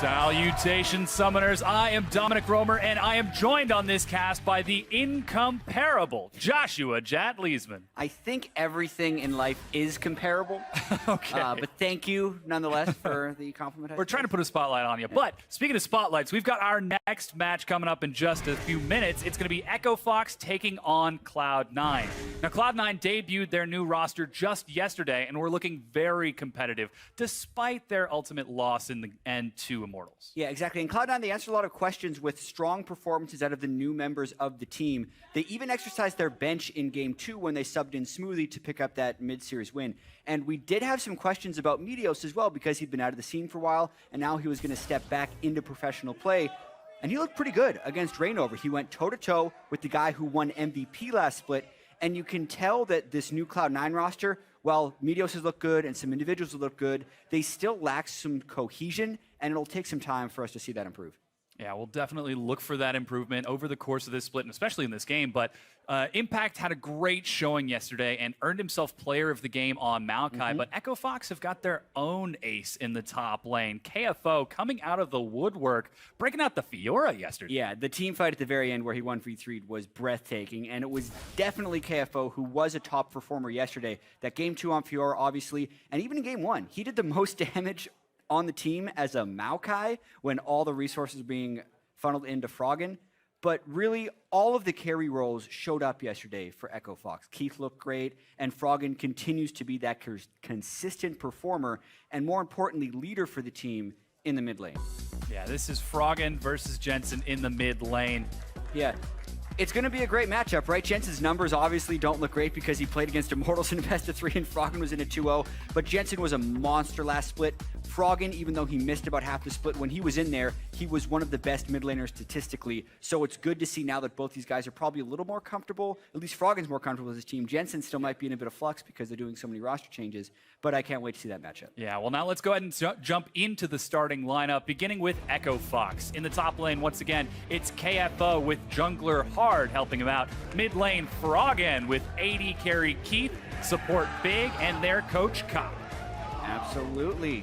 Salutations, Summoners. I am Dominic Romer, and I am joined on this cast by the incomparable Joshua Jat Leesman. I think everything in life is comparable. Okay. But thank you, nonetheless, for the compliment. We're trying to put a spotlight on you. But speaking of spotlights, we've got our next match coming up in just a few minutes. It's going to be Echo Fox taking on Cloud9. Now, Cloud9 debuted their new roster just yesterday, and we're looking very competitive, despite their ultimate loss in the end to Immortals. Yeah, exactly. And Cloud9, they answered a lot of questions with strong performances out of the new members of the team. They even exercised their bench in Game 2 when they subbed in Smoothie to pick up that mid-series win. And we did have some questions about Meteos as well, because he'd been out of the scene for a while, and now he was going to step back into professional play. And he looked pretty good against Reignover. He went toe-to-toe with the guy who won MVP last split, and you can tell that this new Cloud9 roster, while Meteos has looked good and some individuals have looked good, they still lack some cohesion, and it'll take some time for us to see that improve. Yeah, we'll definitely look for that improvement over the course of this split, and especially in this game. But Impact had a great showing yesterday and earned himself player of the game on Maokai. But Echo Fox have got their own ace in the top lane. KFO coming out of the woodwork, breaking out the Fiora yesterday. Yeah, the team fight at the very end where he won v3'd was breathtaking, and it was definitely KFO who was a top performer yesterday. That Game 2 on Fiora, obviously, and even in Game 1, he did the most damage on the team as a Maokai when all the resources were being funneled into Froggen. But really, all of the carry roles showed up yesterday for Echo Fox. Keith looked great, and Froggen continues to be that consistent performer, and more importantly, leader for the team in the mid lane. Yeah, this is Froggen versus Jensen in the mid lane. Yeah. It's going to be a great matchup, right? Jensen's numbers obviously don't look great because he played against Immortals in a best of 3 and Froggen was in a 2-0, but Jensen was a monster last split. Froggen, even though he missed about half the split, when he was in there, he was one of the best mid laners statistically, so it's good to see now that both these guys are probably a little more comfortable. At least Froggen's more comfortable with his team. Jensen still might be in a bit of flux because they're doing so many roster changes, but I can't wait to see that matchup. Yeah, well, now let's go ahead and jump into the starting lineup, beginning with Echo Fox. In the top lane, once again, it's KFO with jungler Hard helping him out. Mid lane, Froggen with AD carry Keith, support Big, and their coach Cop. Absolutely.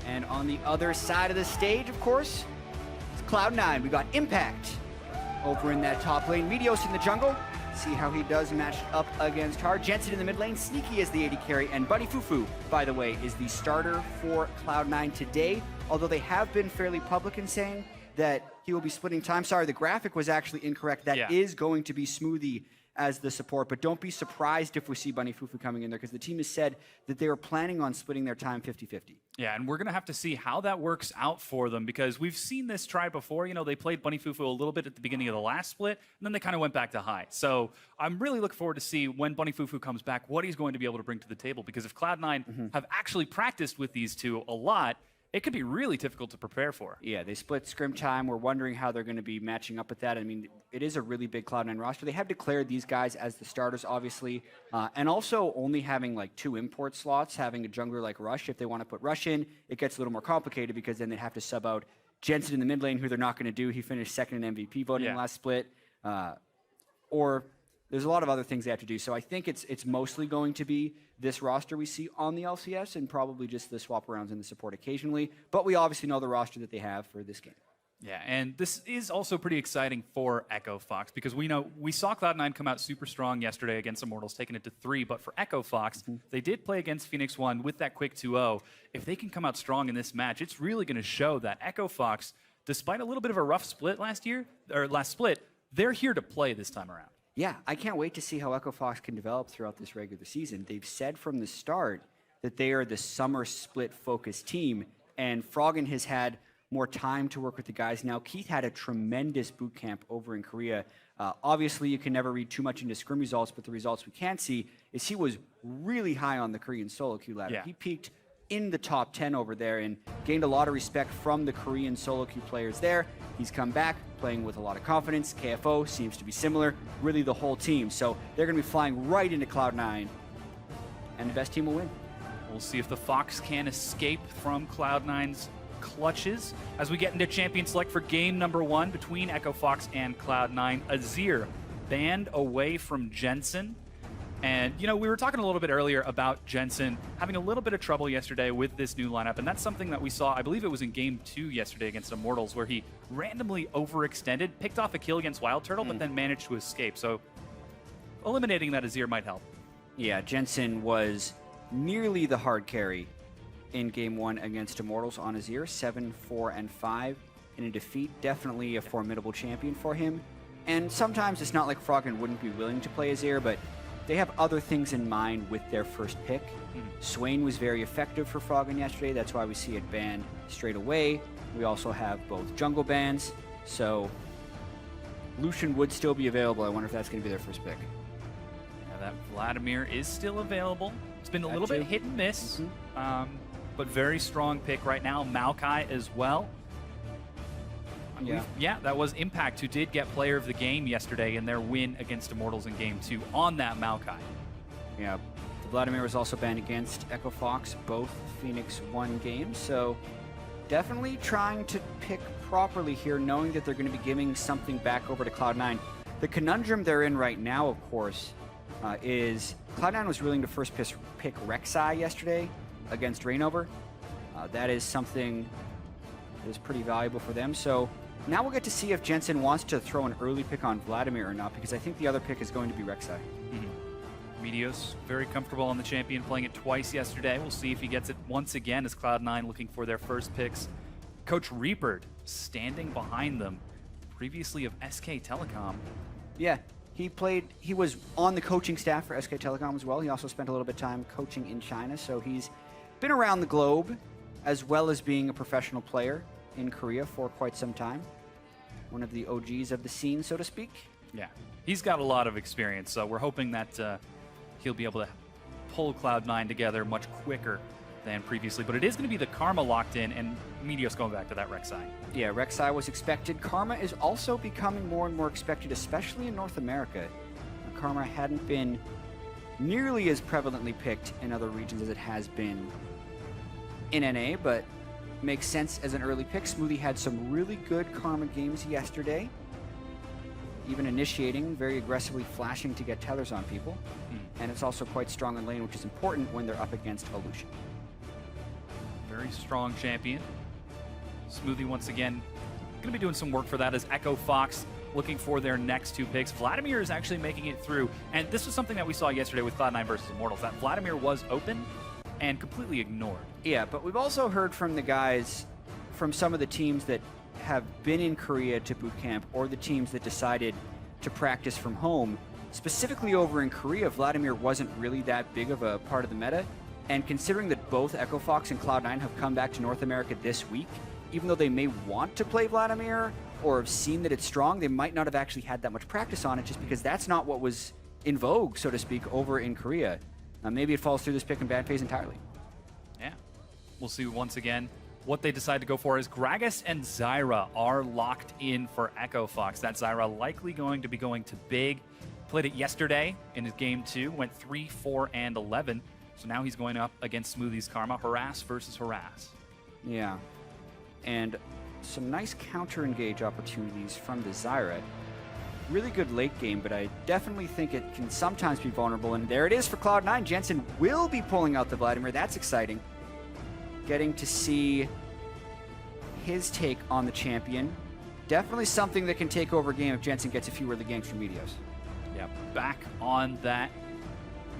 And on the other side of the stage, of course, it's Cloud9. We got Impact over in that top lane. Meteos in the jungle. See how he does match up against Hard. Jensen in the mid lane. Sneaky as the AD carry. And Bunny Fufu, by the way, is the starter for Cloud9 today. Although they have been fairly public in saying that he will be splitting time. Sorry, the graphic was actually incorrect. That is going to be Smoothie as the support, but don't be surprised if we see Bunny Fufu coming in there, because the team has said that they are planning on splitting their time 50-50. Yeah, and we're going to have to see how that works out for them, because we've seen this try before. You know, they played Bunny Fufu a little bit at the beginning of the last split, and then they kind of went back to high. So I'm really looking forward to see when Bunny Fufu comes back, what he's going to be able to bring to the table, because if Cloud9 have actually practiced with these two a lot, it could be really difficult to prepare for. Yeah, they split scrim time. We're wondering how they're going to be matching up with that. I mean, it is a really big Cloud9 roster. They have declared these guys as the starters, obviously, and also only having like 2 import slots, having a jungler like Rush. If they want to put Rush in, it gets a little more complicated because then they have to sub out Jensen in the mid lane, who they're not going to do. He finished second in MVP voting last split. Or there's a lot of other things they have to do. So I think it's mostly going to be this roster we see on the LCS, and probably just the swap arounds and the support occasionally. But we obviously know the roster that they have for this game. Yeah, and this is also pretty exciting for Echo Fox, because we saw Cloud9 come out super strong yesterday against Immortals, taking it to 3. But for Echo Fox, they did play against Phoenix 1 with that quick 2-0. If they can come out strong in this match, it's really going to show that Echo Fox, despite a little bit of a rough split last split, they're here to play this time around. Yeah, I can't wait to see how Echo Fox can develop throughout this regular season. They've said from the start that they are the summer split focused team, and Froggen has had more time to work with the guys now. Keith had a tremendous boot camp over in Korea. Obviously, you can never read too much into scrim results, but the results we can see is he was really high on the Korean solo queue ladder. Yeah. He peaked in the top 10 over there and gained a lot of respect from the Korean solo queue players there. He's come back playing with a lot of confidence. KFO seems to be similar, really the whole team. So they're going to be flying right into Cloud9, and the best team will win. We'll see if the Fox can escape from Cloud9's clutches as we get into Champion Select for game number 1 between Echo Fox and Cloud9. Azir banned away from Jensen. And, you know, we were talking a little bit earlier about Jensen having a little bit of trouble yesterday with this new lineup, and that's something that we saw, I believe it was in Game 2 yesterday against Immortals, where he randomly overextended, picked off a kill against Wild Turtle, but then managed to escape. So eliminating that Azir might help. Yeah, Jensen was nearly the hard carry in Game 1 against Immortals on Azir, 7, 4, and 5 in a defeat. Definitely a formidable champion for him. And sometimes it's not like Froggen wouldn't be willing to play Azir, but they have other things in mind with their first pick. Swain was very effective for Froggen yesterday. That's why we see it banned straight away. We also have both jungle bans, so Lucian would still be available. I wonder if that's going to be their first pick. Yeah, that Vladimir is still available. It's been a little bit hit and miss, but very strong pick right now. Maokai as well. Yeah, that was Impact, who did get player of the game yesterday in their win against Immortals in Game 2 on that Maokai. Yeah, Vladimir was also banned against Echo Fox, both Phoenix 1 games, so definitely trying to pick properly here, knowing that they're going to be giving something back over to Cloud9. The conundrum they're in right now, of course, is Cloud9 was willing to first pick Rek'Sai yesterday against Reignover. That is something that is pretty valuable for them, so now we'll get to see if Jensen wants to throw an early pick on Vladimir or not, because I think the other pick is going to be Rek'Sai. Meteos very comfortable on the champion, playing it twice yesterday. We'll see if he gets it once again as Cloud9 looking for their first picks. Coach Reapert standing behind them, previously of SK Telecom. Yeah, he was on the coaching staff for SK Telecom as well. He also spent a little bit of time coaching in China, so he's been around the globe as well as being a professional player in Korea for quite some time. One of the OGs of the scene, so to speak. Yeah, he's got a lot of experience, so we're hoping that he'll be able to pull Cloud9 together much quicker than previously. But it is going to be the Karma locked in, and Meteos going back to that Rek'Sai. Yeah, Rek'Sai was expected. Karma is also becoming more and more expected, especially in North America. Karma hadn't been nearly as prevalently picked in other regions as it has been in NA, but makes sense as an early pick. Smoothie had some really good Karma games yesterday, even initiating, very aggressively flashing to get tethers on people. And it's also quite strong in lane, which is important when they're up against a Lucian. Very strong champion. Smoothie once again going to be doing some work for that as Echo Fox looking for their next two picks. Vladimir is actually making it through, and this was something that we saw yesterday with Cloud9 versus Immortals, that Vladimir was open and completely ignored. Yeah, but we've also heard from the guys from some of the teams that have been in Korea to boot camp, or the teams that decided to practice from home. Specifically over in Korea, Vladimir wasn't really that big of a part of the meta. And considering that both Echo Fox and Cloud9 have come back to North America this week, even though they may want to play Vladimir or have seen that it's strong, they might not have actually had that much practice on it, just because that's not what was in vogue, so to speak, over in Korea. Maybe it falls through this pick and ban phase entirely. Yeah. We'll see once again what they decide to go for. Is Gragas and Zyra are locked in for Echo Fox. That Zyra likely going to be going to big. Played it yesterday in his game 2, went 3, 4, and 11. So now he's going up against Smoothie's Karma. Harass versus Harass. Yeah. And some nice counter-engage opportunities from the Zyra. Really good late game, but I definitely think it can sometimes be vulnerable. And there it is for Cloud9. Jensen will be pulling out the Vladimir. That's exciting. Getting to see his take on the champion. Definitely something that can take over a game if Jensen gets a few early games from Meteos. Yeah, back on that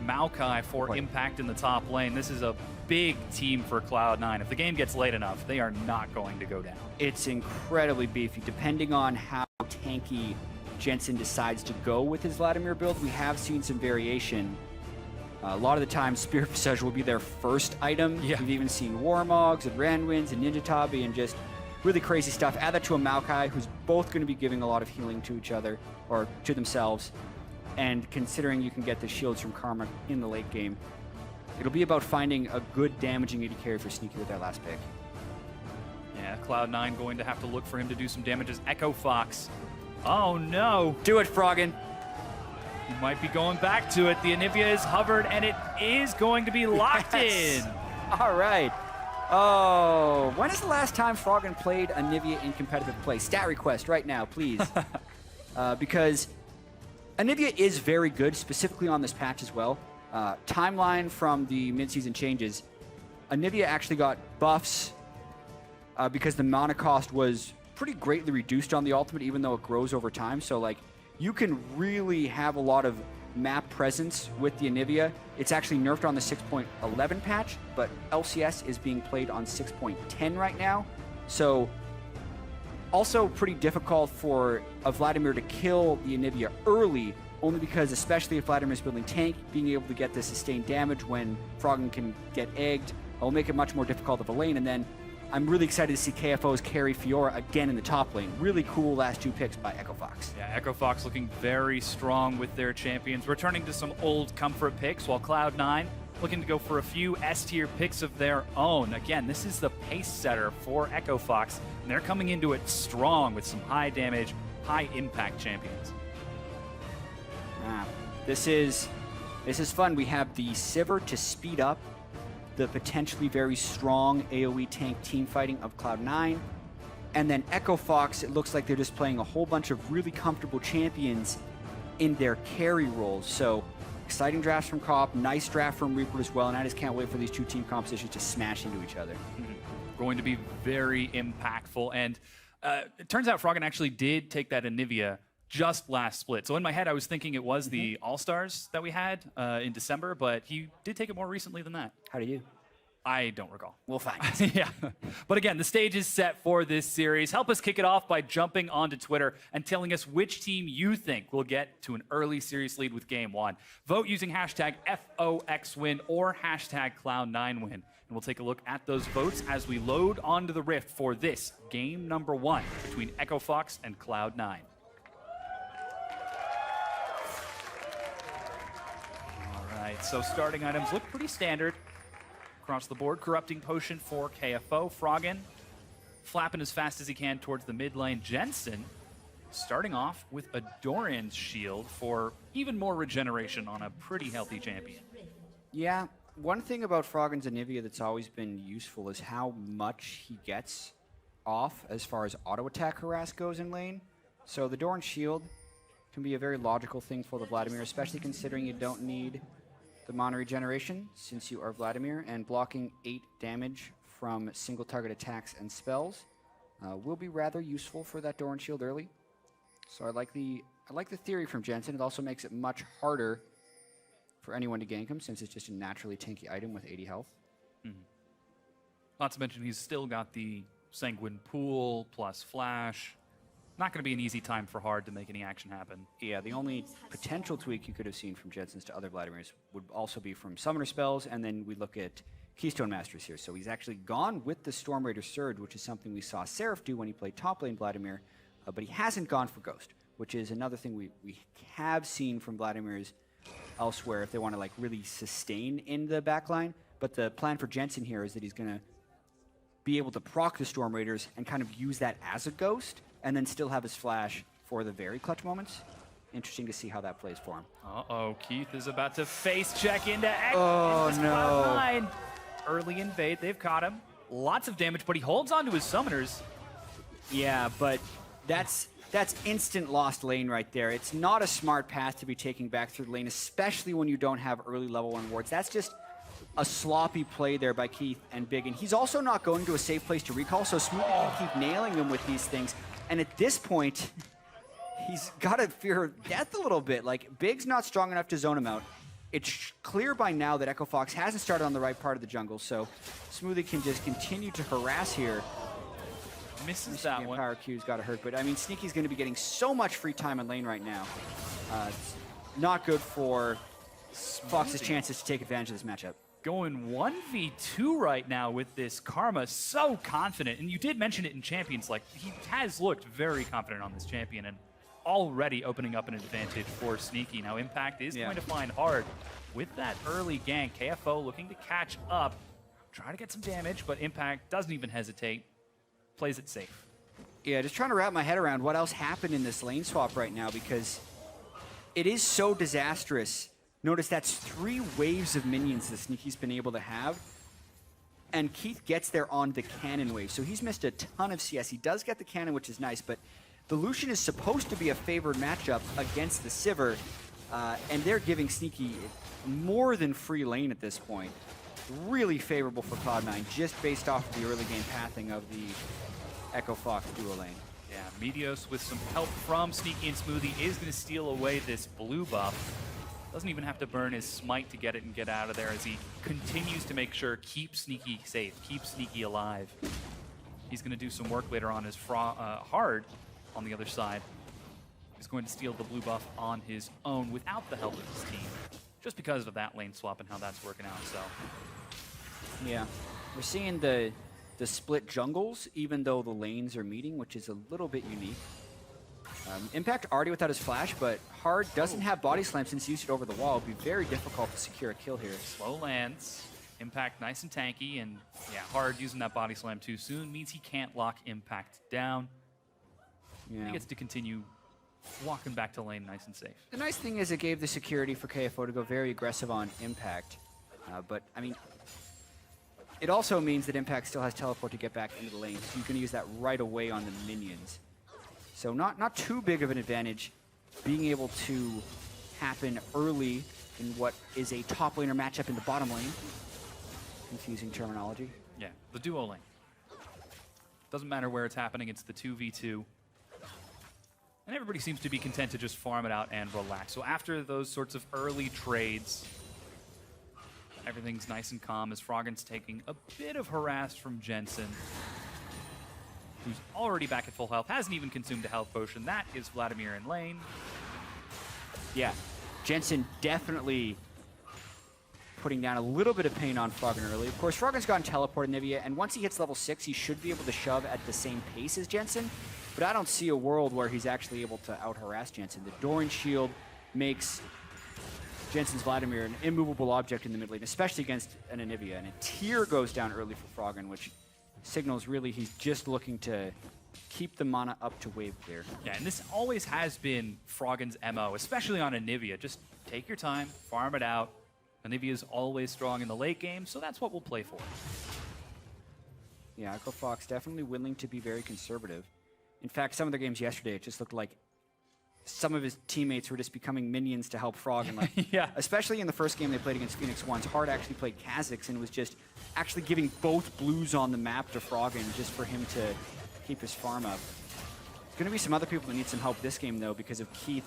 Maokai for Impact in the top lane. This is a big team for Cloud9. If the game gets late enough, they are not going to go down. It's incredibly beefy, depending on how tanky Jensen decides to go with his Vladimir build. We have seen some variation. A lot of the time, Spirit Visage will be their first item. Yeah. We've even seen Warmogs and Ranwins and Ninja Tabi and just really crazy stuff. Add that to a Maokai, who's both going to be giving a lot of healing to each other, or to themselves. And considering you can get the shields from Karma in the late game, it'll be about finding a good damaging AD carry for Sneaky with that last pick. Yeah, Cloud9 going to have to look for him to do some damage as Echo Fox. Oh no! Do it, Froggen! He might be going back to it. The Anivia is hovered, and it is going to be locked in. All right. Oh, when is the last time Froggen played Anivia in competitive play? Stat request right now, please. Because Anivia is very good, specifically on this patch as well. Timeline from the mid-season changes, Anivia actually got buffs because the mana cost was pretty greatly reduced on the ultimate, even though it grows over time. So like, you can really have a lot of map presence with the Anivia. It's actually nerfed on the 6.11 patch, but LCS is being played on 6.10 right now. So also pretty difficult for a Vladimir to kill the Anivia early, only because, especially if Vladimir's building tank, being able to get the sustained damage when Froggen can get egged will make it much more difficult of a lane. And then I'm really excited to see KFO's carry Fiora again in the top lane. Really cool last 2 picks by Echo Fox. Yeah, Echo Fox looking very strong with their champions, returning to some old comfort picks, while Cloud9 looking to go for a few S-tier picks of their own. Again, this is the pace setter for Echo Fox, and they're coming into it strong with some high damage, high impact champions. This is fun. We have the Sivir to speed up the potentially very strong AoE tank team fighting of Cloud9. And then Echo Fox, it looks like they're just playing a whole bunch of really comfortable champions in their carry roles. So exciting drafts from Cop, nice draft from Reaper as well, and I just can't wait for these 2 team compositions to smash into each other. Going to be very impactful. And it turns out Froggen actually did take that Anivia just last split. So in my head, I was thinking it was the All-Stars that we had in December, but he did take it more recently than that. How do you? I don't recall. We'll find. Yeah. But again, the stage is set for this series. Help us kick it off by jumping onto Twitter and telling us which team you think will get to an early series lead with Game 1. Vote using hashtag FOXWin or hashtag Cloud9Win. And we'll take a look at those votes as we load onto the Rift for this game number 1 between Echo Fox and Cloud9. All right, so starting items look pretty standard across the board. Corrupting Potion for KFO. Froggen flapping as fast as he can towards the mid lane. Jensen starting off with a Doran's Shield for even more regeneration on a pretty healthy champion. Yeah, one thing about Froggen's Anivia that's always been useful is how much he gets off as far as auto attack harass goes in lane. So the Doran's Shield can be a very logical thing for the Vladimir, especially considering you don't need the mana regeneration since you are Vladimir, and blocking 8 damage from single target attacks and spells will be rather useful for that Doran Shield early. So I like the theory from Jensen. It also makes it much harder for anyone to gank him since it's just a naturally tanky item with 80 health. Not to mention he's still got the Sanguine Pool plus Flash. Not going to be an easy time for Hard to make any action happen. Yeah, the only potential tweak you could have seen from Jensen's to other Vladimirs would also be from Summoner spells, and then we look at Keystone Masters here. So he's actually gone with the Storm Raider Surge, which is something we saw Seraph do when he played top lane Vladimir, but he hasn't gone for Ghost, which is another thing we have seen from Vladimirs elsewhere if they want to like really sustain in the backline. But the plan for Jensen here is that he's going to be able to proc the Storm Raiders and kind of use that as a Ghost, and then still have his flash for the very clutch moments. Interesting to see how that plays for him. Uh-oh, Keith is about to face check into X. Oh, no. Cloud9. Early invade, they've caught him. Lots of damage, but he holds on to his summoners. Yeah, but that's instant lost lane right there. It's not a smart path to be taking back through the lane, especially when you don't have early level 1 wards. That's just a sloppy play there by Keith and Big. And he's also not going to a safe place to recall, so Smoothie can keep nailing him with these things. And at this point, he's got to fear death a little bit. Like, Big's not strong enough to zone him out. It's clear by now that Echo Fox hasn't started on the right part of the jungle, so Smoothie can just continue to harass here. Misses that one. Power Q's got to hurt, but I mean, Sneaky's going to be getting so much free time in lane right now. It's not good for Fox's chances to take advantage of this matchup. Going 1v2 right now with this Karma, so confident. And you did mention it in Champions, like he has looked very confident on this champion and already opening up an advantage for Sneaky. Now Impact is going to find Hard with that early gank. KFO looking to catch up, try to get some damage, but Impact doesn't even hesitate, plays it safe. Yeah, just trying to wrap my head around what else happened in this lane swap right now, because it is so disastrous. Notice that's 3 waves of minions that Sneaky's been able to have. And Keith gets there on the cannon wave. So he's missed a ton of CS. He does get the cannon, which is nice, but The Lucian is supposed to be a favored matchup against the Sivir, and they're giving Sneaky more than free lane at this point. Really favorable for Cloud9, just based off of the early game pathing of the Echo Fox duo lane. Yeah, Meteos with some help from Sneaky and Smoothie is going to steal away this blue buff. Doesn't even have to burn his smite to get it and get out of there as he continues to make sure keep Sneaky safe, keep Sneaky alive. He's going to do some work later on as Hard on the other side is going to steal the blue buff on his own without the help of his team, just because of that lane swap and how that's working out. So yeah, we're seeing the split jungles, even though the lanes are meeting, which is a little bit unique. Impact already without his flash, but Hard doesn't have body slam since he used it over the wall. It'd be very difficult to secure a kill here. Slow lands, Impact nice and tanky, and yeah, Hard using that body slam too soon means he can't lock Impact down. Yeah. He gets to continue walking back to lane nice and safe. The nice thing is it gave the security for KFO to go very aggressive on Impact, but I mean, it also means that Impact still has teleport to get back into the lane, so you can use that right away on the minions. So not too big of an advantage being able to happen early in what is a top laner matchup in the bottom lane. Confusing terminology. Yeah, the duo lane. Doesn't matter where it's happening, it's the 2v2. And everybody seems to be content to just farm it out and relax. So after those sorts of early trades, everything's nice and calm as Froggen's taking a bit of harass from Jensen, who's already back at full health, hasn't even consumed a health potion. That is Vladimir in lane. Yeah, Jensen definitely putting down a little bit of pain on Froggen early. Of course, Froggen's gotten teleported Nivea, and once he hits level 6, he should be able to shove at the same pace as Jensen, but I don't see a world where he's actually able to out-harass Jensen. The Doran shield makes Jensen's Vladimir an immovable object in the mid lane, especially against an Anivia, and a tear goes down early for Froggen, which signals really he's just looking to keep the mana up to wave clear. Yeah, and this always has been Froggen's MO, especially on Anivia. Just take your time, farm it out. Anivia is always strong in the late game, so that's what we'll play for. Yeah, Echo Fox definitely willing to be very conservative. In fact, some of their games yesterday, it just looked like some of his teammates were just becoming minions to help Froggen. Like, yeah. Especially in the first game they played against Phoenix Ones, Hard actually played Kha'Zix and was just actually giving both blues on the map to Froggen just for him to keep his farm up. There's going to be some other people that need some help this game, though, because of Keith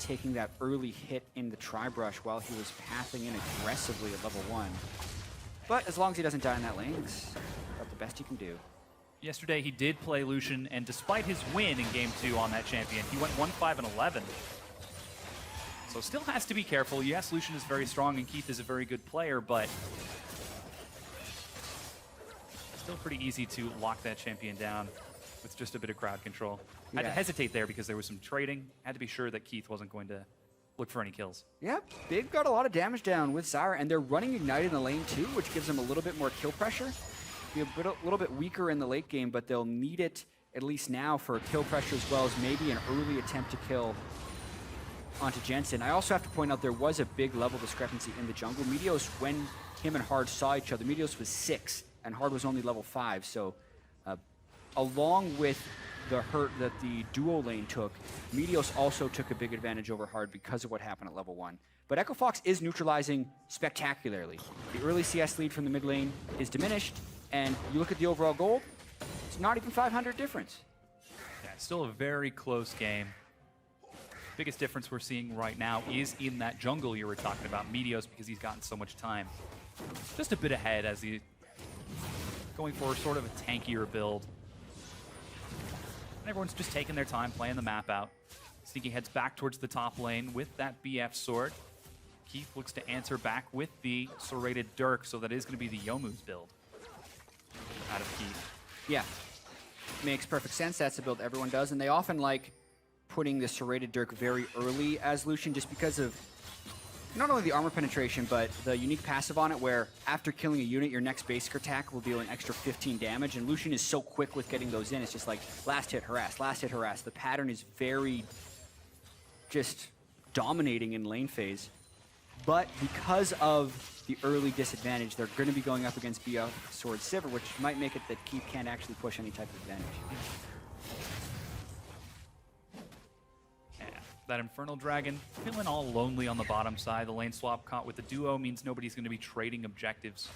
taking that early hit in the tri-brush while he was pathing in aggressively at level 1. But as long as he doesn't die in that lane, it's about the best he can do. Yesterday he did play Lucian, and despite his win in Game 2 on that champion, he went 1-5-11. So still has to be careful. Yes, Lucian is very strong and Keith is a very good player, but still pretty easy to lock that champion down with just a bit of crowd control. I had to hesitate there because there was some trading. Had to be sure that Keith wasn't going to look for any kills. Yep, they've got a lot of damage down with Zyra, and they're running Ignite in the lane too, which gives them a little bit more kill pressure. Be a little bit weaker in the late game, but they'll need it at least now for kill pressure as well as maybe an early attempt to kill onto Jensen. I also have to point out there was a big level discrepancy in the jungle. Meteos, when him and Hard saw each other, Meteos was 6 and Hard was only level 5. So along with the hurt that the duo lane took, Meteos also took a big advantage over Hard because of what happened at level 1. But Echo Fox is neutralizing spectacularly. The early CS lead from the mid lane is diminished, and you look at the overall gold, it's not even 500 difference. Yeah, still a very close game. Biggest difference we're seeing right now is in that jungle you were talking about, Meteos, because he's gotten so much time. Just a bit ahead as he's going for sort of a tankier build. And everyone's just taking their time playing the map out. Sneaky heads back towards the top lane with that BF sword. Keith looks to answer back with the serrated Dirk, so that is going to be the Youmuu's build out of Keith. Yeah, makes perfect sense. That's the build everyone does, and they often like putting the serrated Dirk very early as Lucian just because of not only the armor penetration, but the unique passive on it where after killing a unit, your next basic attack will deal an extra 15 damage, and Lucian is so quick with getting those in. It's just like last hit, harass, last hit, harass. The pattern is very just dominating in lane phase. But because of the early disadvantage, they're going to be going up against BF Sword Sivir, which might make it that Keith can't actually push any type of advantage. that Infernal Dragon feeling all lonely on the bottom side. The lane swap caught with the duo means nobody's going to be trading objectives.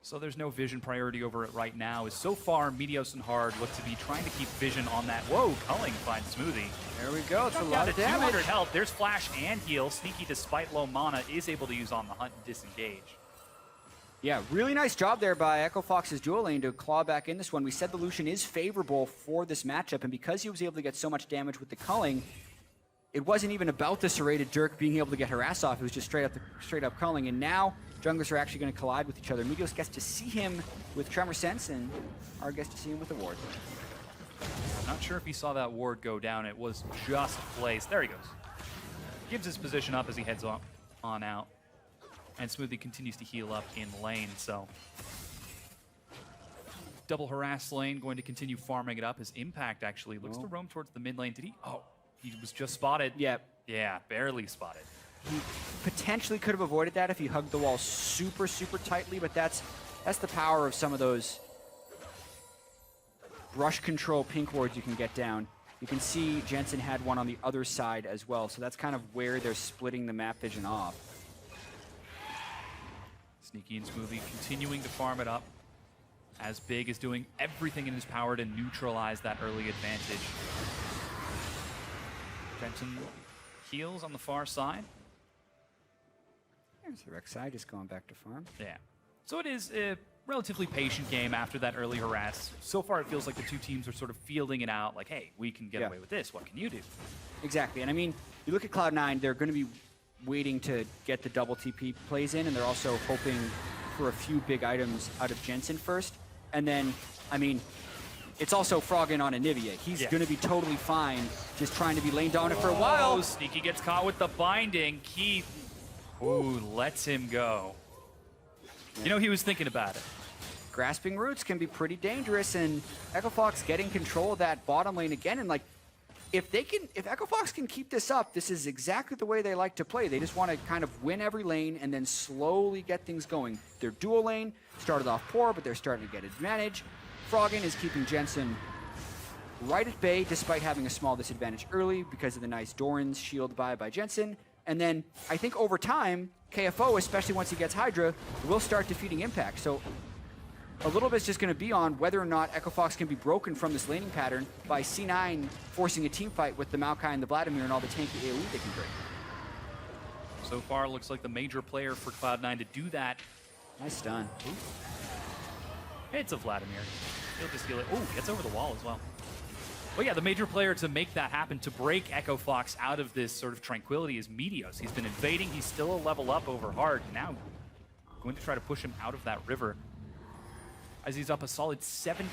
So there's no Vision priority over it right now. As so far, Meteos and Hard look to be trying to keep Vision on that. Whoa, Culling finds Smoothie. There we go. It's a Down lot to of damage. 200 health. There's Flash and Heal. Sneaky, despite low mana, is able to use On the Hunt and disengage. Yeah, really nice job there by Echo Fox's dual lane to claw back in this one. We said the Lucian is favorable for this matchup, and because he was able to get so much damage with the culling, it wasn't even about the serrated Dirk being able to get her ass off. It was just straight up culling, and now junglers are actually going to collide with each other. Meteos gets to see him with Tremor Sense, and Ard gets to see him with the ward. I'm not sure if he saw that ward go down. It was just placed. There he goes. Gives his position up as he heads on out. And Smoothie continues to heal up in lane, so. Double harass lane, going to continue farming it up. His Impact actually looks to roam towards the mid lane. Did he? Oh, he was just spotted. Yep. Yeah, barely spotted. He potentially could have avoided that if he hugged the wall super, super tightly, but that's the power of some of those brush control pink wards you can get down. You can see Jensen had one on the other side as well, so that's kind of where they're splitting the map vision off. Sneaky and Smoothie continuing to farm it up. As Big is doing everything in his power to neutralize that early advantage. Jensen heals on the far side. There's the Rek'Sai just going back to farm. Yeah. So it is a relatively patient game after that early harass. So far it feels like the two teams are sort of fielding it out like, hey, we can get away with this. What can you do? Exactly. And I mean, you look at Cloud9, they're going to be waiting to get the double TP plays in, and they're also hoping for a few big items out of Jensen first. And then, I mean, it's also Froggen on Anivia. He's going to be totally fine just trying to be lane dominant for a while. Sneaky gets caught with the binding. Keith, lets him go. You know, he was thinking about it. Grasping roots can be pretty dangerous, and Echo Fox getting control of that bottom lane again. And like, if Echo Fox can keep this up, this is exactly the way they like to play. They just want to kind of win every lane and then slowly get things going. Their dual lane started off poor, but they're starting to get advantage. Froggen is keeping Jensen right at bay despite having a small disadvantage early because of the nice Doran's shield by Jensen. And then I think over time, KFO, especially once he gets Hydra, will start defeating Impact. So a little bit's just going to be on whether or not Echo Fox can be broken from this laning pattern by C9 forcing a team fight with the Maokai and the Vladimir and all the tanky AoE they can bring. So far, it looks like the major player for Cloud9 to do that. Nice stun. It's a Vladimir. He'll just heal it. Gets over the wall as well. But yeah, the major player to make that happen, to break Echo Fox out of this sort of tranquility is Meteos. He's been invading. He's still a level up over Hard. Now going to try to push him out of that river, as he's up a solid 17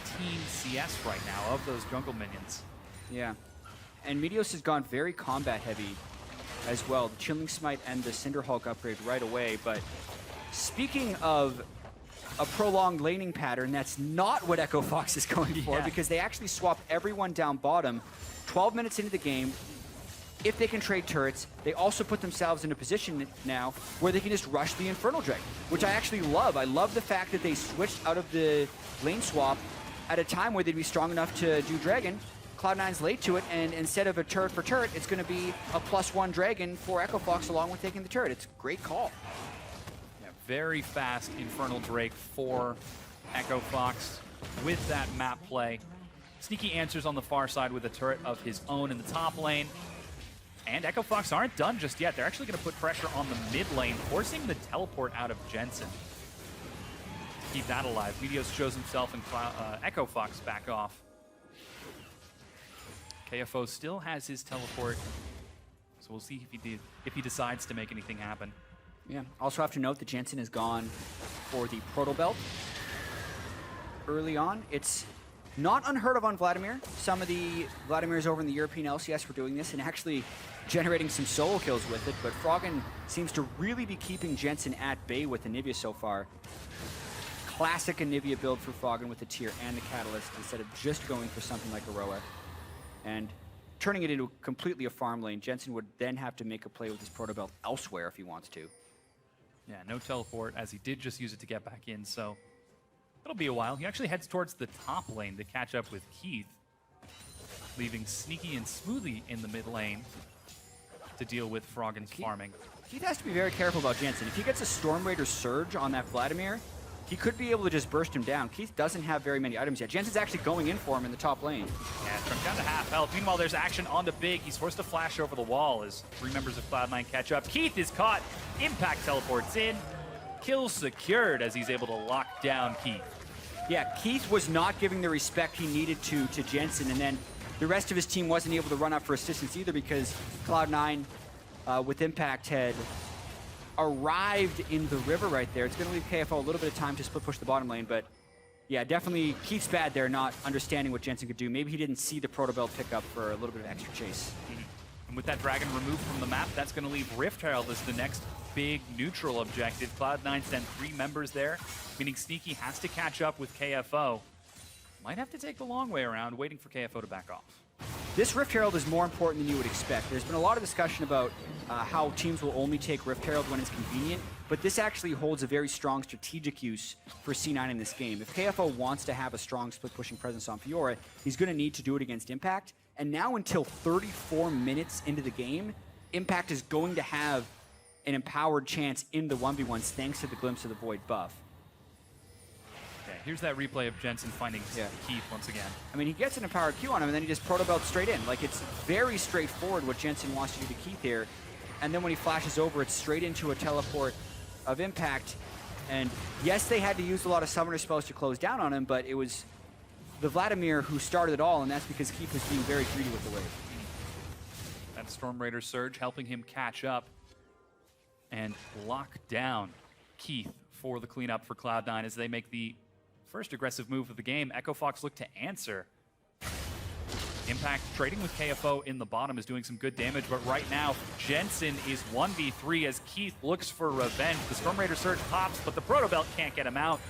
CS right now of those jungle minions. Yeah. And Meteos has gone very combat heavy as well. The Chilling Smite and the Cinder Hulk upgrade right away. But speaking of a prolonged laning pattern, that's not what Echo Fox is going for, because they actually swap everyone down bottom 12 minutes into the game. If they can trade turrets, they also put themselves in a position now where they can just rush the Infernal Dragon, which I actually love. I love the fact that they switched out of the lane swap at a time where they'd be strong enough to do Dragon. Cloud9's late to it, and instead of a turret for turret, it's going to be a +1 Dragon for Echo Fox along with taking the turret. It's a great call. Yeah, very fast Infernal Drake for Echo Fox with that map play. Sneaky answers on the far side with a turret of his own in the top lane. And Echo Fox aren't done just yet. They're actually going to put pressure on the mid lane, forcing the teleport out of Jensen. Keep that alive. Meteos shows himself and Echo Fox back off. KFO still has his teleport, so we'll see if he decides to make anything happen. Yeah. Also have to note that Jensen has gone for the Proto Belt early on. It's not unheard of on Vladimir. Some of the Vladimirs over in the European LCS were doing this and actually generating some solo kills with it, but Froggen seems to really be keeping Jensen at bay with Anivia so far. Classic Anivia build for Froggen with the Tier and the Catalyst instead of just going for something like Aroa and turning it into completely a farm lane. Jensen would then have to make a play with his Proto Belt elsewhere if he wants to. Yeah, no teleport, as he did just use it to get back in, so it'll be a while. He actually heads towards the top lane to catch up with Keith. leaving Sneaky and Smoothie in the mid lane to deal with Froggen's farming. Keith has to be very careful about Jensen. If he gets a Storm Raider Surge on that Vladimir, he could be able to just burst him down. Keith doesn't have very many items yet. Jensen's actually going in for him in the top lane. Yeah, Trump down to half health. Meanwhile, there's action on the Big. He's forced to flash over the wall as 3 members of Cloud9 catch up. Keith is caught. Impact teleports in. Kill secured as he's able to lock down Keith. Yeah, Keith was not giving the respect he needed to Jensen, and then the rest of his team wasn't able to run up for assistance either because Cloud9 with Impact had arrived in the river right there. It's going to leave KFO a little bit of time to split push the bottom lane, but yeah, definitely Keith's bad there, not understanding what Jensen could do. Maybe he didn't see the Proto Belt pick up for a little bit of extra chase. And with that dragon removed from the map, that's going to leave Rift Herald as the next big neutral objective. Cloud9 sent 3 members there, meaning Sneaky has to catch up with KFO. Might have to take the long way around, waiting for KFO to back off. This Rift Herald is more important than you would expect. There's been a lot of discussion about how teams will only take Rift Herald when it's convenient, but this actually holds a very strong strategic use for C9 in this game. If KFO wants to have a strong split-pushing presence on Fiora, he's going to need to do it against Impact, and now until 34 minutes into the game, Impact is going to have an empowered chance in the 1v1s thanks to the Glimpse of the Void buff. Okay, here's that replay of Jensen finding Keith once again. I mean, he gets an empowered Q on him, and then he just Proto Belt straight in. Like, it's very straightforward what Jensen wants to do to Keith here. And then when he flashes over, it's straight into a teleport of Impact. And yes, they had to use a lot of summoner spells to close down on him, but it was the Vladimir who started it all, and that's because Keith was being very greedy with the wave. That Storm Raider Surge helping him catch up and lock down Keith for the cleanup for Cloud9 as they make the first aggressive move of the game. Echo Fox look to answer. Impact trading with KFO in the bottom is doing some good damage, but right now Jensen is 1v3 as Keith looks for revenge. The Storm Raider Surge pops, but the Proto Belt can't get him out.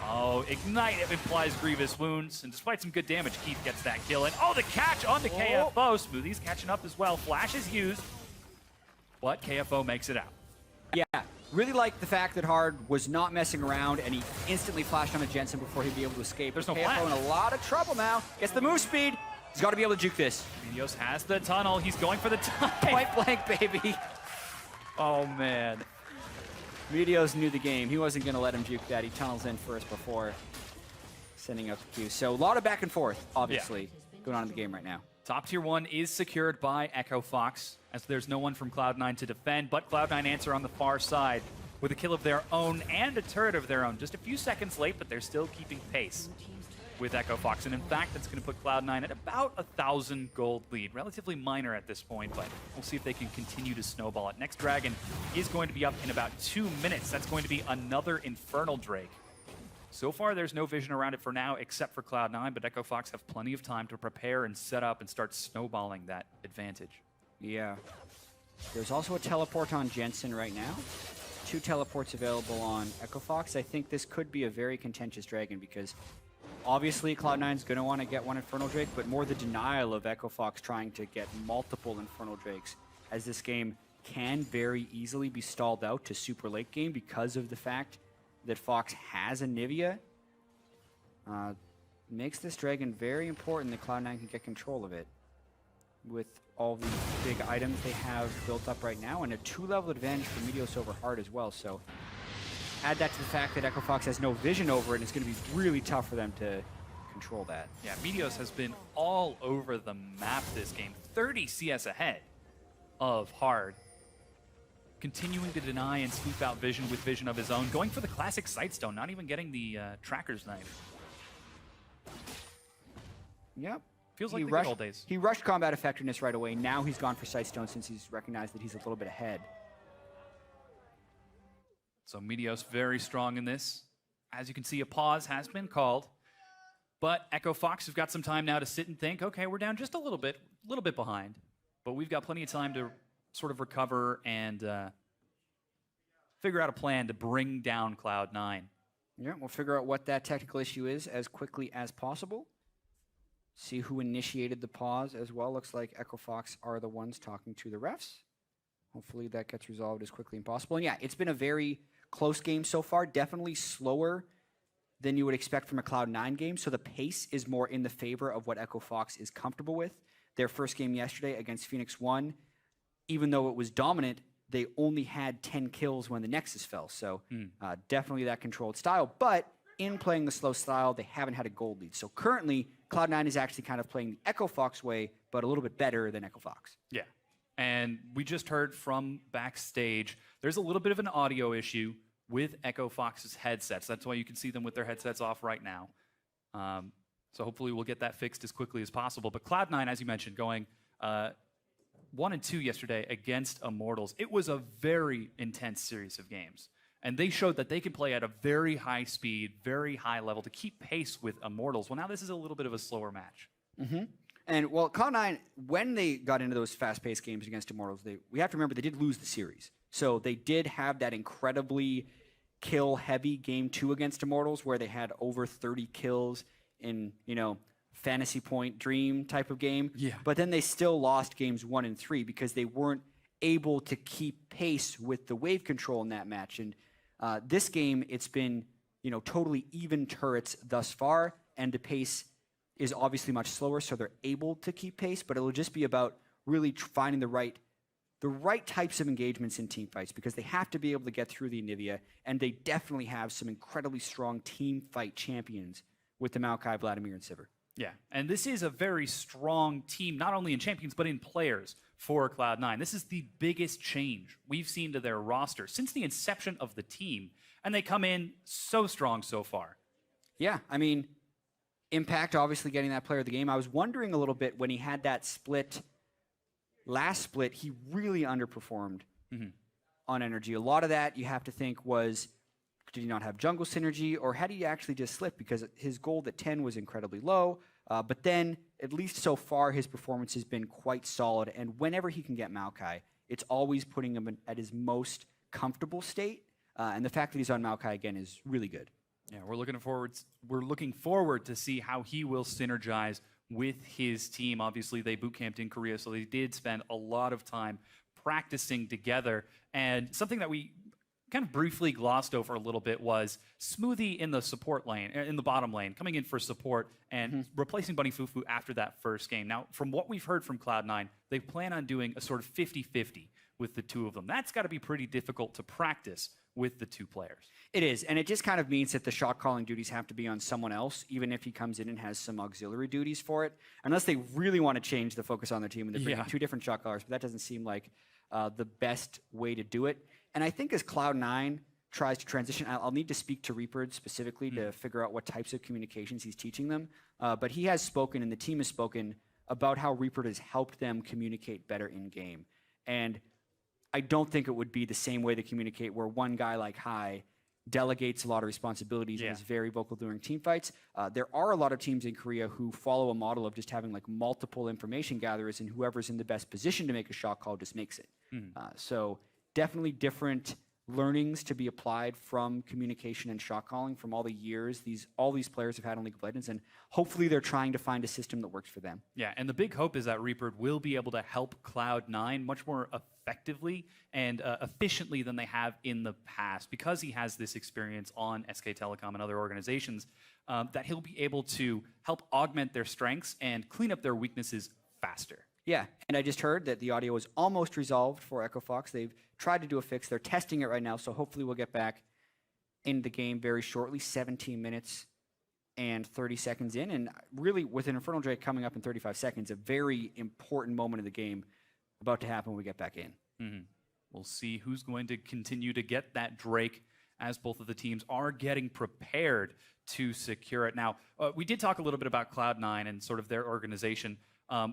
Oh, Ignite implies grievous wounds, and despite some good damage, Keith gets that kill. And oh, the catch on the KFO. Smoothie's catching up as well. Flash is used, but KFO makes it out. Yeah, really like the fact that Hard was not messing around, and he instantly flashed on a Jensen before he'd be able to escape. There's no KFO flash. in a lot of trouble now. Gets the move speed. He's got to be able to juke this. Meteos has the tunnel. He's going for the tunnel. Point blank, baby. Oh, man. Meteos knew the game. He wasn't going to let him juke that. He tunnels in first before sending up the Q. So a lot of back and forth, obviously, going on in the game right now. Top tier 1 is secured by Echo Fox, as there's no one from Cloud9 to defend, but Cloud9 answer on the far side with a kill of their own and a turret of their own. Just a few seconds late, but they're still keeping pace with Echo Fox. And in fact, that's going to put Cloud9 at about 1,000 gold lead. Relatively minor at this point, but we'll see if they can continue to snowball it. Next Dragon is going to be up in about 2 minutes. That's going to be another Infernal Drake. So far, there's no vision around it for now, except for Cloud9, but Echo Fox have plenty of time to prepare and set up and start snowballing that advantage. Yeah. There's also a teleport on Jensen right now. 2 teleports available on Echo Fox. I think this could be a very contentious Dragon because obviously Cloud9's going to want to get one Infernal Drake, but more the denial of Echo Fox trying to get multiple Infernal Drakes, as this game can very easily be stalled out to super late game because of the fact that Fox has a Nivea. Makes this Dragon very important that Cloud9 can get control of it with all the big items they have built up right now, and a 2-level advantage for Meteos over Hard as well. So add that to the fact that Echo Fox has no vision over it, and it's going to be really tough for them to control that. Yeah, Meteos has been all over the map this game. 30 CS ahead of Hard. Continuing to deny and sweep out vision with vision of his own. Going for the classic Sightstone, not even getting the Tracker's Knife. Yep. Feels like the good old days. He rushed combat effectiveness right away. Now he's gone for Sightstone since he's recognized that he's a little bit ahead. So Meteos very strong in this. As you can see, a pause has been called. But Echo Fox have got some time now to sit and think, okay, we're down just a little bit behind. But we've got plenty of time to sort of recover and figure out a plan to bring down Cloud9. Yeah, we'll figure out what that technical issue is as quickly as possible. See who initiated the pause as well. Looks like Echo Fox are the ones talking to the refs. Hopefully that gets resolved as quickly as possible. And yeah, it's been a very close game so far. Definitely slower than you would expect from a Cloud9 game. So the pace is more in the favor of what Echo Fox is comfortable with. Their first game yesterday against Phoenix 1, even though it was dominant, they only had 10 kills when the Nexus fell. So definitely that controlled style. But in playing the slow style, they haven't had a gold lead. So currently, Cloud9 is actually kind of playing the Echo Fox way, but a little bit better than Echo Fox. Yeah. And we just heard from backstage, there's a little bit of an audio issue with Echo Fox's headsets. That's why you can see them with their headsets off right now. So hopefully we'll get that fixed as quickly as possible. But Cloud9, as you mentioned, going 1 and 2 yesterday against Immortals. It was a very intense series of games. And they showed that they can play at a very high speed, very high level to keep pace with Immortals. Well, now this is a little bit of a slower match. And well, Cloud9, when they got into those fast-paced games against Immortals, we have to remember they did lose the series. So they did have that incredibly kill-heavy Game 2 against Immortals where they had over 30 kills in, fantasy point dream type of game. Yeah. But then they still lost games 1 and 3 because they weren't able to keep pace with the wave control in that match. And this game, it's been, totally even turrets thus far, and the pace is obviously much slower, so they're able to keep pace, but it'll just be about really finding the right types of engagements in team fights, because they have to be able to get through the Anivia, and they definitely have some incredibly strong team fight champions with the Maokai, Vladimir, and Sivir. Yeah, and this is a very strong team, not only in champions, but in players for Cloud9. This is the biggest change we've seen to their roster since the inception of the team, and they come in so strong so far. Yeah, I mean, Impact obviously getting that player of the game. I was wondering a little bit when he had that last split, he really underperformed on energy. A lot of that you have to think was, did he not have jungle synergy, or had he actually just slipped because his gold at 10 was incredibly low? But then, at least so far, his performance has been quite solid. And whenever he can get Maokai, it's always putting him at his most comfortable state. And the fact that he's on Maokai again is really good. Yeah, we're looking forward to see how he will synergize with his team. Obviously, they boot camped in Korea, so they did spend a lot of time practicing together. And something that we kind of briefly glossed over a little bit was Smoothie in the support lane, in the bottom lane, coming in for support and replacing Bunny Fufu after that first game. Now, from what we've heard from Cloud9, they plan on doing a sort of 50-50 with the two of them. That's got to be pretty difficult to practice with the two players. It is, and it just kind of means that the shot calling duties have to be on someone else, even if he comes in and has some auxiliary duties for it, unless they really want to change the focus on their team and they bring in two different shot callers, but that doesn't seem like the best way to do it. And I think as Cloud9 tries to transition, I'll need to speak to Reaper specifically to figure out what types of communications he's teaching them, but he has spoken and the team has spoken about how Reaper has helped them communicate better in-game. And I don't think it would be the same way they communicate where one guy like Hai delegates a lot of responsibilities and is very vocal during team fights. There are a lot of teams in Korea who follow a model of just having like multiple information gatherers, and whoever's in the best position to make a shot call just makes it. So definitely different learnings to be applied from communication and shot calling from all the years all these players have had in League of Legends, and hopefully they're trying to find a system that works for them. Yeah, and the big hope is that Reaper will be able to help Cloud9 much more effectively and efficiently than they have in the past, because he has this experience on SK Telecom and other organizations, that he'll be able to help augment their strengths and clean up their weaknesses faster. Yeah, and I just heard that the audio is almost resolved for Echo Fox. They've tried to do a fix. They're testing it right now, so hopefully we'll get back in the game very shortly, 17 minutes and 30 seconds in. And really, with an Infernal Drake coming up in 35 seconds, a very important moment of the game about to happen when we get back in. We'll see who's going to continue to get that Drake as both of the teams are getting prepared to secure it. Now, we did talk a little bit about Cloud9 and sort of their organization.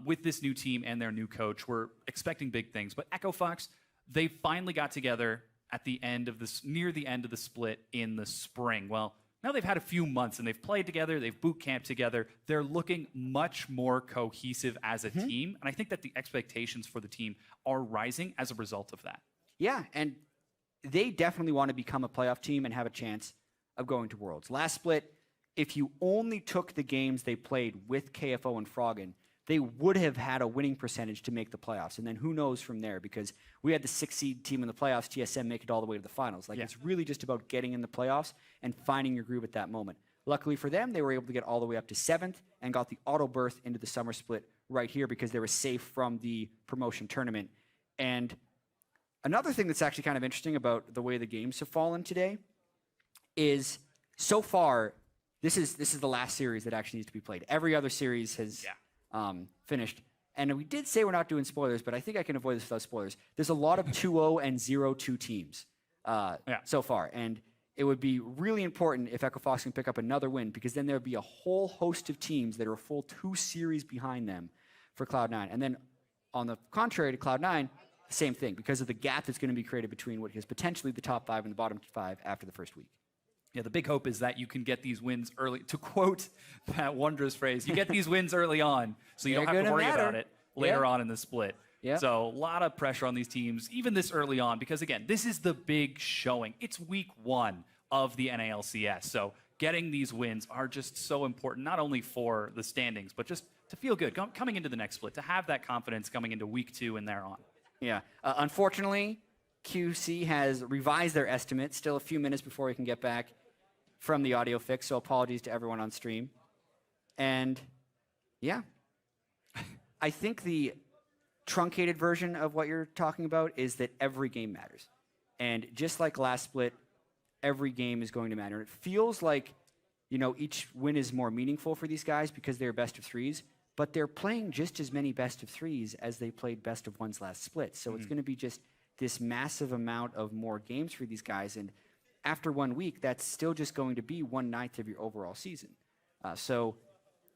With this new team and their new coach, we're expecting big things. But Echo Fox, they finally got together at the end of near the end of the split in the spring. Well, now they've had a few months and they've played together, they've boot camped together. They're looking much more cohesive as a team, and I think that the expectations for the team are rising as a result of that. Yeah, and they definitely want to become a playoff team and have a chance of going to Worlds. Last split, if you only took the games they played with KFO and Froggen, they would have had a winning percentage to make the playoffs. And then who knows from there, because we had the 6th seed team in the playoffs, TSM, make it all the way to the finals. Like, it's really just about getting in the playoffs and finding your groove at that moment. Luckily for them, they were able to get all the way up to 7th and got the auto berth into the summer split right here because they were safe from the promotion tournament. And another thing that's actually kind of interesting about the way the games have fallen today is so far, this is the last series that actually needs to be played. Every other series has finished. And we did say we're not doing spoilers, but I think I can avoid this without spoilers. There's a lot of 2-0 and 0-2 teams so far. And it would be really important if Echo Fox can pick up another win, because then there would be a whole host of teams that are a full 2 series behind them for Cloud9. And then on the contrary to Cloud9, the same thing, because of the gap that's going to be created between what is potentially the top 5 and the bottom 5 after the first week. Yeah, the big hope is that you can get these wins early. To quote that wondrous phrase, you get these wins early on, so you don't have to worry about it later on in the split. Yeah. So a lot of pressure on these teams, even this early on, because again, this is the big showing. It's week 1 of the NALCS, so getting these wins are just so important, not only for the standings, but just to feel good coming into the next split, to have that confidence coming into week 2 and thereon. Yeah, unfortunately, QC has revised their estimate. Still a few minutes before we can get back from the audio fix, so apologies to everyone on stream. And yeah, I think the truncated version of what you're talking about is that every game matters. And just like last split, every game is going to matter. It feels like, you know, each win is more meaningful for these guys because they're best of 3s, but they're playing just as many best of 3s as they played best of 1s last split. So it's going to be just this massive amount of more games for these guys. And after 1 week, that's still just going to be 1/9 of your overall season. So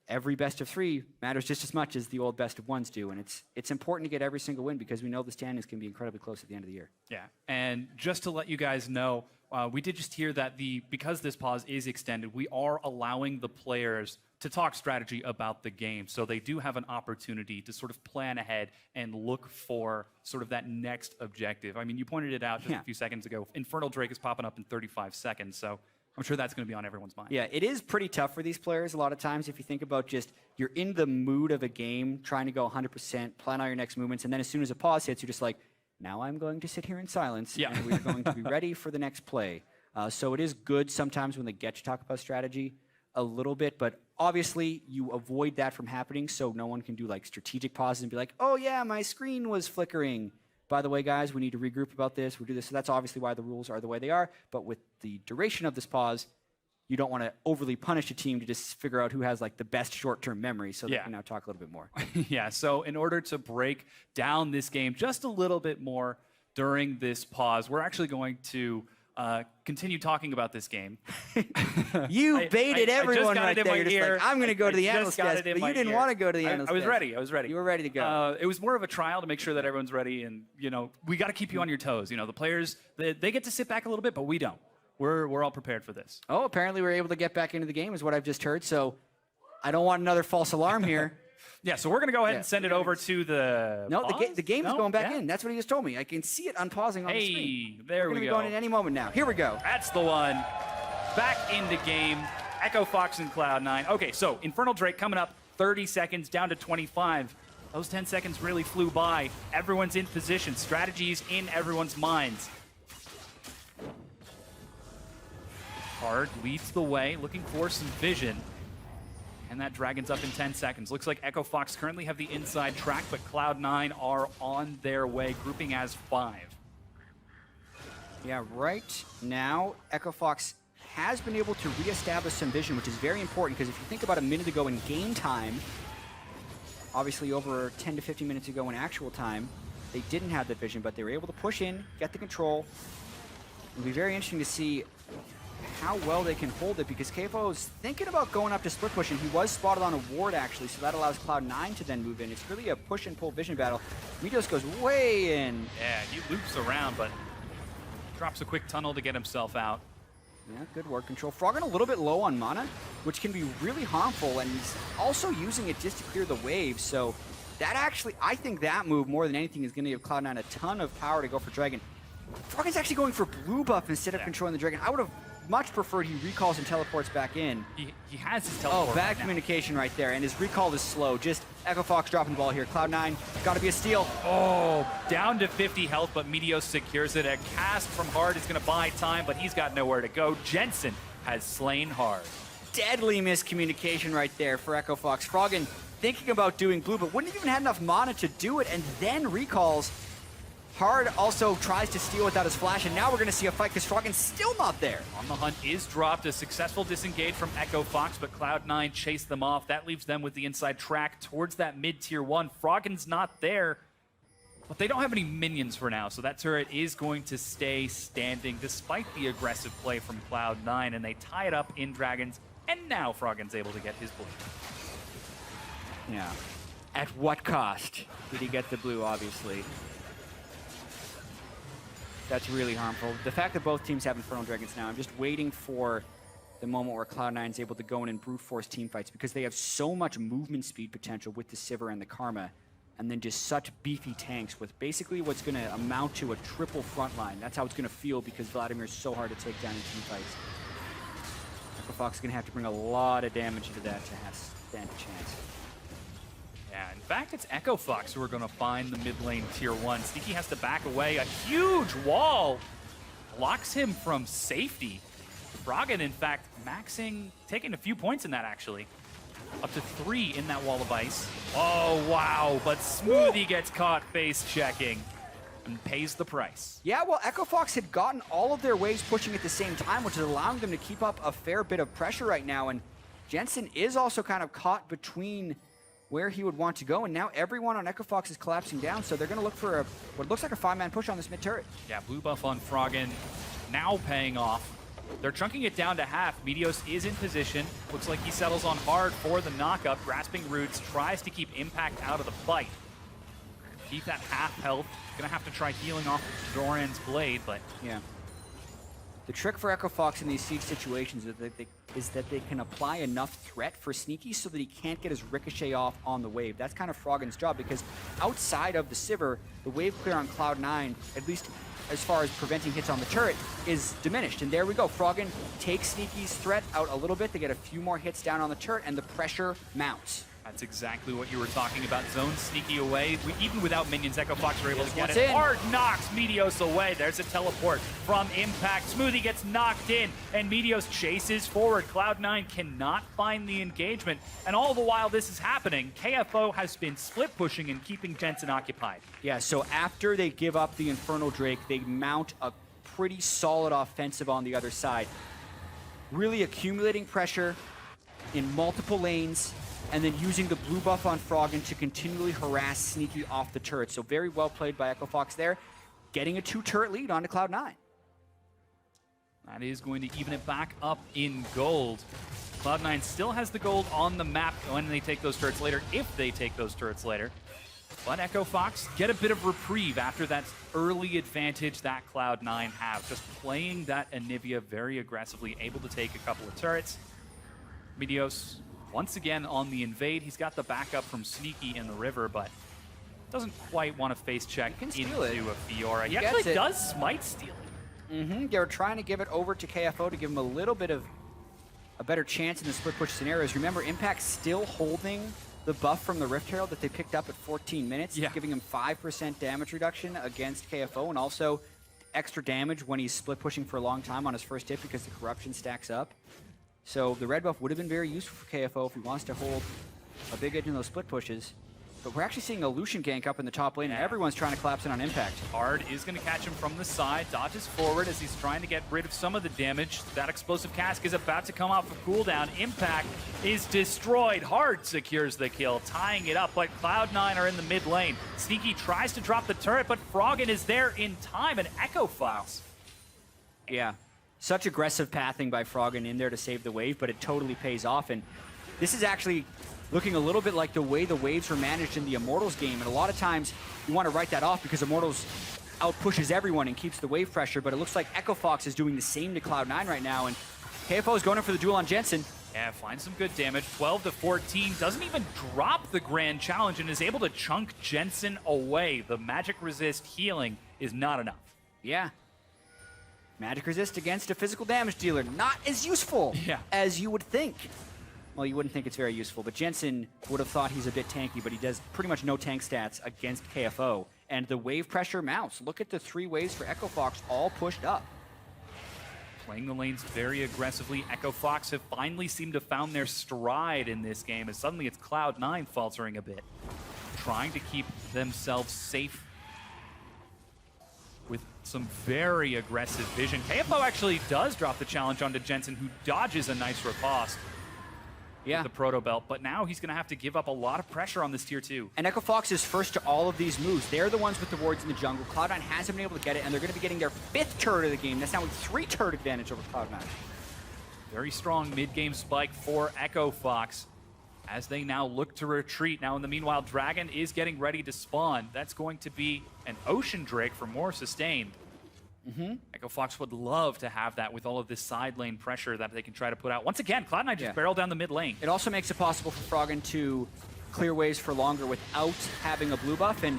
every best of 3 matters just as much as the old best of 1s do. And it's important to get every single win because we know the standings can be incredibly close at the end of the year. Yeah, and just to let you guys know, we did just hear that because this pause is extended, we are allowing the players to talk strategy about the game. So they do have an opportunity to sort of plan ahead and look for sort of that next objective. I mean, you pointed it out just a few seconds ago. Infernal Drake is popping up in 35 seconds, so I'm sure that's going to be on everyone's mind. Yeah, it is pretty tough for these players a lot of times if you think about just you're in the mood of a game, trying to go 100%, plan out your next movements, and then as soon as a pause hits, you're just like, now I'm going to sit here in silence, and we're going to be ready for the next play. So it is good sometimes when they get to talk about strategy a little bit, but obviously you avoid that from happening so no one can do like strategic pauses and be like, oh yeah, my screen was flickering. By the way, guys, we need to regroup about this. We'll do this. So that's obviously why the rules are the way they are. But with the duration of this pause, you don't want to overly punish a team to just figure out who has like the best short-term memory so they can now talk a little bit more. Yeah, so in order to break down this game just a little bit more during this pause, we're actually going to continue talking about this game. You baited everyone right there. You're just like, I'm going to go to the analyst desk, but you didn't want to go to the analyst desk. I was ready. You were ready to go. It was more of a trial to make sure that everyone's ready, and you know, we got to keep you on your toes. You know, the players, they get to sit back a little bit, but we don't. We're all prepared for this. Oh, apparently we're able to get back into the game is what I've just heard, so I don't want another false alarm here. Yeah, so we're going to go ahead and send it over to the No, the game is going back in. That's what he just told me. I can see it unpausing on the screen. There we go. We're going to be going in any moment now. Here we go. That's the one. Back into game. Echo Fox and Cloud9. Okay, so Infernal Drake coming up 30 seconds down to 25. Those 10 seconds really flew by. Everyone's in position. Strategies in everyone's minds. Hard leads the way, looking for some vision. And that dragon's up in 10 seconds. Looks like Echo Fox currently have the inside track, but Cloud9 are on their way, grouping as 5. Yeah, right now, Echo Fox has been able to reestablish some vision, which is very important, because if you think about a minute ago in game time, obviously over 10 to 15 minutes ago in actual time, they didn't have that vision, but they were able to push in, get the control. It'll be very interesting to see how well they can hold it, because KFO is thinking about going up to split push, and he was spotted on a ward actually, so that allows Cloud9 to then move in. It's really a push and pull vision battle. Meteos goes way in. Yeah, he loops around, but drops a quick tunnel to get himself out. Yeah, good ward control. Froggen a little bit low on mana, which can be really harmful, and he's also using it just to clear the waves, so that actually, I think that move more than anything is going to give Cloud9 a ton of power to go for Dragon. Froggen's actually going for blue buff instead of controlling the Dragon. I would have much preferred he recalls and teleports back in. He has his teleport. Oh, bad communication right there, and his recall is slow. Just Echo Fox dropping the ball here. Cloud9, gotta be a steal. Oh, down to 50 health, but Meteos secures it. A cast from Hard is gonna buy time, but he's got nowhere to go. Jensen has slain Hard. deadly miscommunication right there for Echo Fox. Froggen thinking about doing blue, but wouldn't even have enough mana to do it, and then recalls. Hard also tries to steal without his flash, and now we're going to see a fight because Froggen's still not there. On the Hunt is dropped, a successful disengage from Echo Fox, but Cloud9 chased them off. That leaves them with the inside track towards that mid-tier 1. Froggen's not there, but they don't have any minions for now, so that turret is going to stay standing despite the aggressive play from Cloud9, and they tie it up in Dragons, and now Froggen's able to get his blue. Yeah. At what cost did he get the blue, obviously? That's really harmful. The fact that both teams have Infernal Dragons now, I'm just waiting for the moment where Cloud9 is able to go in and brute force team fights because they have so much movement speed potential with the Sivir and the Karma, and then just such beefy tanks with basically what's going to amount to a triple front line. That's how it's going to feel because Vladimir is so hard to take down in team fights. Echo Fox is going to have to bring a lot of damage into that to have stand a chance. Yeah, in fact, it's Echo Fox who are going to find the mid lane tier 1. Sneaky has to back away. A huge wall blocks him from safety. Froggen, in fact, taking a few points in that, actually. Up to 3 in that wall of ice. Oh, wow, but Smoothie gets caught face checking and pays the price. Yeah, well, Echo Fox had gotten all of their waves pushing at the same time, which is allowing them to keep up a fair bit of pressure right now, and Jensen is also kind of caught between where he would want to go, and now everyone on Echo Fox is collapsing down, so they're going to look for what looks like a 5-man push on this mid turret. Yeah, blue buff on Froggen now paying off. They're chunking it down to half. Meteos is in position. Looks like he settles on hard for the knockup. Grasping Roots tries to keep Impact out of the fight. Keep that half health. Gonna have to try healing off Doran's blade, but yeah. The trick for Echo Fox in these siege situations is that they can apply enough threat for Sneaky so that he can't get his ricochet off on the wave. That's kind of Froggen's job because outside of the Sivir, the wave clear on Cloud9, at least as far as preventing hits on the turret, is diminished. And there we go. Froggen takes Sneaky's threat out a little bit. They get a few more hits down on the turret, and the pressure mounts. That's exactly what you were talking about. Zone Sneaky away. Even without minions, Echo Fox are able to get it. Hard knocks Meteos away. There's a teleport from Impact. Smoothie gets knocked in, and Meteos chases forward. Cloud9 cannot find the engagement. And all the while this is happening, KFO has been split pushing and keeping Jensen occupied. Yeah, so after they give up the Infernal Drake, they mount a pretty solid offensive on the other side. Really accumulating pressure in multiple lanes, and then using the blue buff on Froggen to continually harass Sneaky off the turret. So very well played by Echo Fox there, getting a 2-turret lead onto Cloud9. That is going to even it back up in gold. Cloud9 still has the gold on the map when they take those turrets later, if they take those turrets later. But Echo Fox get a bit of reprieve after that early advantage that Cloud9 have. Just playing that Anivia very aggressively, able to take a couple of turrets. Meteos once again on the invade. He's got the backup from Sneaky in the river, but doesn't quite want to face check into a Fiora. He actually does smite steal it. They were trying to give it over to KFO to give him a little bit of a better chance in the split push scenarios. Remember, Impact still holding the buff from the Rift Herald that they picked up at 14 minutes, giving him 5% damage reduction against KFO, and also extra damage when he's split pushing for a long time on his first hit because the corruption stacks up. So the red buff would have been very useful for KFO if he wants to hold a big edge in those split pushes. But we're actually seeing a Lucian gank up in the top lane, and everyone's trying to collapse in on Impact. Hard is going to catch him from the side, dodges forward as he's trying to get rid of some of the damage. That explosive cask is about to come off a cooldown. Impact is destroyed. Hard secures the kill, tying it up, but Cloud9 are in the mid lane. Sneaky tries to drop the turret, but Froggen is there in time, and Echo Fox. Yeah. Such aggressive pathing by Froggen in there to save the wave, but it totally pays off. And this is actually looking a little bit like the way the waves were managed in the Immortals game. And a lot of times you want to write that off because Immortals outpushes everyone and keeps the wave pressure, but it looks like Echo Fox is doing the same to Cloud9 right now, and KFO is going in for the duel on Jensen. Yeah, finds some good damage. 12 to 14, doesn't even drop the Grand Challenge and is able to chunk Jensen away. The magic resist healing is not enough. Yeah. Magic resist against a physical damage dealer, not as useful as you would think. Well, you wouldn't think it's very useful, but Jensen would have thought he's a bit tanky, but he does pretty much no tank stats against KFO. And the wave pressure mounts. Look at the 3 waves for Echo Fox all pushed up. playing the lanes very aggressively. Echo Fox have finally seemed to found their stride in this game, as suddenly it's Cloud9 faltering a bit, trying to keep themselves safe with some very aggressive vision. KFO actually does drop the challenge onto Jensen, who dodges a nice riposte. Yeah. The proto belt, but now he's going to have to give up a lot of pressure on this tier 2. And Echo Fox is first to all of these moves. They're the ones with the wards in the jungle. Cloud9 hasn't been able to get it, and they're going to be getting their 5th turret of the game. That's now a 3-turret advantage over Cloud9. Very strong mid-game spike for Echo Fox as they now look to retreat. Now, in the meanwhile, Dragon is getting ready to spawn. That's going to be an Ocean Drake for more sustained. Echo Fox would love to have that with all of this side lane pressure that they can try to put out. Once again, Cloud9 just barrel down the mid lane. It also makes it possible for Froggen to clear waves for longer without having a blue buff. And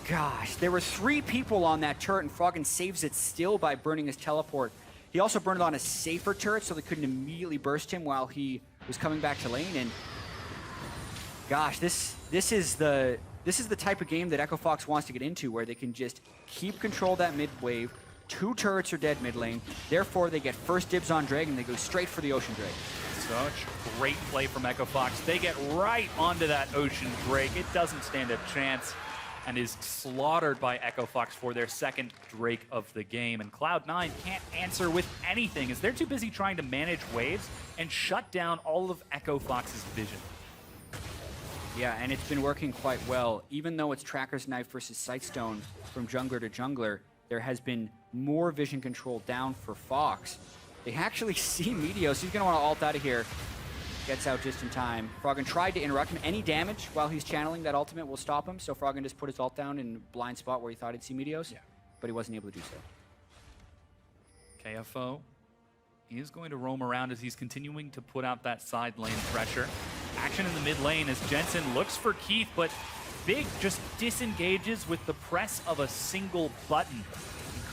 gosh, there were 3 people on that turret, and Froggen saves it still by burning his teleport. He also burned it on a safer turret, so they couldn't immediately burst him while he was coming back to lane. And gosh, this is the type of game that Echo Fox wants to get into, where they can just keep control of that mid wave. 2 turrets are dead mid lane. Therefore, they get first dibs on Dragon. They go straight for the Ocean Drake. Such great play from Echo Fox. They get right onto that Ocean Drake. It doesn't stand a chance and is slaughtered by Echo Fox for their 2nd Drake of the game. And Cloud9 can't answer with anything, as they're too busy trying to manage waves and shut down all of Echo Fox's vision. Yeah, and it's been working quite well. Even though it's Tracker's Knife versus Sightstone from jungler to jungler, there has been more vision control down for Fox. They actually see Meteos. He's going to want to ult out of here. Gets out just in time. Froggen tried to interrupt him. Any damage while he's channeling that ultimate will stop him, so Froggen just put his ult down in a blind spot where he thought he'd see Meteos, but he wasn't able to do so. KFO, he is going to roam around as he's continuing to put out that side lane pressure. Action in the mid lane as Jensen looks for Keith, but Big just disengages with the press of a single button.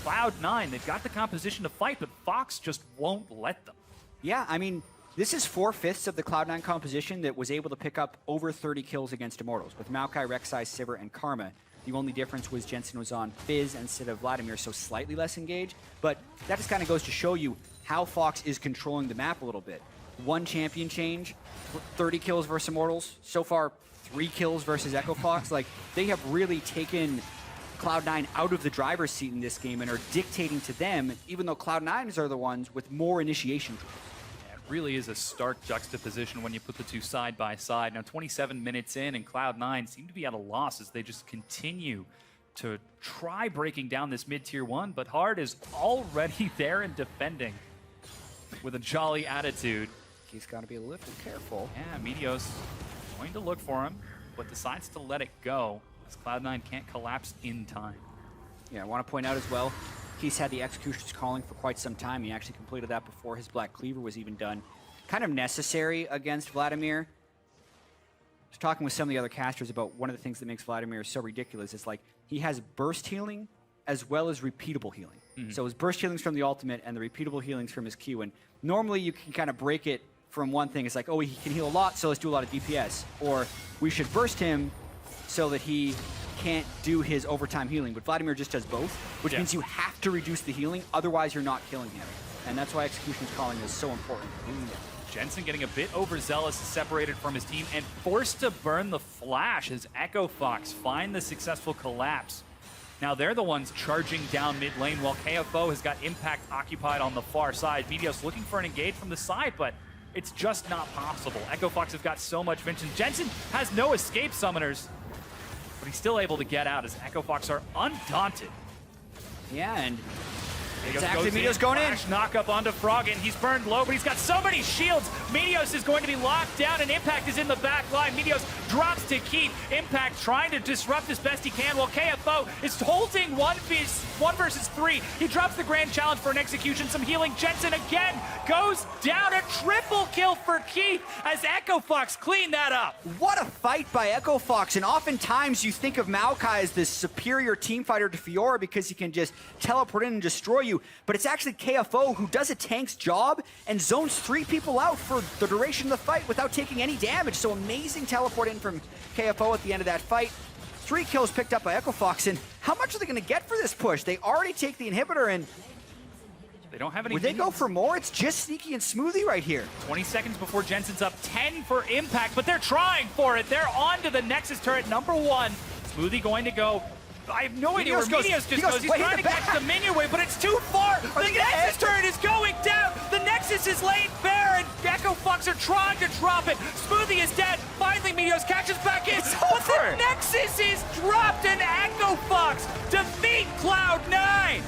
Cloud9, they've got the composition to fight, but Fox just won't let them. Yeah, I mean, this is 4/5 of the Cloud9 composition that was able to pick up over 30 kills against Immortals, with Maokai, Rek'Sai, Sivir, and Karma. The only difference was Jensen was on Fizz instead of Vladimir, so slightly less engaged. But that just kind of goes to show you how Fox is controlling the map a little bit. 1 champion change, 30 kills versus Immortals. So far, 3 kills versus Echo Fox. Like, they have really taken Cloud9 out of the driver's seat in this game and are dictating to them, even though Cloud9s are the ones with more initiation tools. Yeah, it really is a stark juxtaposition when you put the two side by side. Now, 27 minutes in, and Cloud9 seem to be at a loss as they just continue to try breaking down this mid-tier 1, but Hard is already there and defending with a jolly attitude. He's got to be a little careful. Yeah, Meteos going to look for him, but decides to let it go as Cloud9 can't collapse in time. Yeah, I want to point out as well, he's had the Executioner's Calling for quite some time. He actually completed that before his Black Cleaver was even done. Kind of necessary against Vladimir. I was talking with some of the other casters about one of the things that makes Vladimir so ridiculous. Is like, he has burst healing as well as repeatable healing. So his burst healing's from the ultimate and the repeatable healing's from his Q. And normally you can kind of break it from one thing. It's like, oh, he can heal a lot, so let's do a lot of DPS. Or we should burst him so that he can't do his overtime healing. But Vladimir just does both, which means you have to reduce the healing, otherwise you're not killing him. And that's why Executioner's Calling is so important. Jensen getting a bit overzealous, separated from his team, and forced to burn the flash as Echo Fox find the successful collapse. Now they're the ones charging down mid lane, while KFO has got Impact occupied on the far side. Meteos looking for an engage from the side, but it's just not possible. Echo Fox have got so much vengeance. Jensen has no escape summoners, but he's still able to get out as Echo Fox are undaunted. Yeah, and Exactly, Meteos going in. Knock up onto Froggen. He's burned low, but he's got so many shields. Meteos is going to be locked down, and Impact is in the back line. Meteos drops to Keith. Impact trying to disrupt as best he can, while KFO is holding one versus 3. He drops the grand challenge for an execution. Some healing. Jensen again goes down. A triple kill for Keith as Echo Fox cleaned that up. What a fight by Echo Fox, and oftentimes you think of Maokai as this superior team fighter to Fiora because he can just teleport in and destroy you, but it's actually KFO who does a tank's job and zones 3 people out for the duration of the fight without taking any damage. So amazing teleport in from KFO at the end of that fight. 3 kills picked up by Echo Fox, and how much are they going to get for this push? They already take the inhibitor, and They don't have any Would they go minions. for more? It's just Sneaky and Smoothie right here. 20 seconds before Jensen's up 10 for Impact, but they're trying for it. They're on to the Nexus turret number 1. Smoothie going to go. I have no idea where Meteos just goes. He's trying to catch the minion wave, but it's too far. The Nexus turret is going down. The Nexus is laid bare, and Echo Fox are trying to drop it. Smoothie is dead. Finally, Meteos catches back in. But the Nexus is dropped, and Echo Fox defeat Cloud9.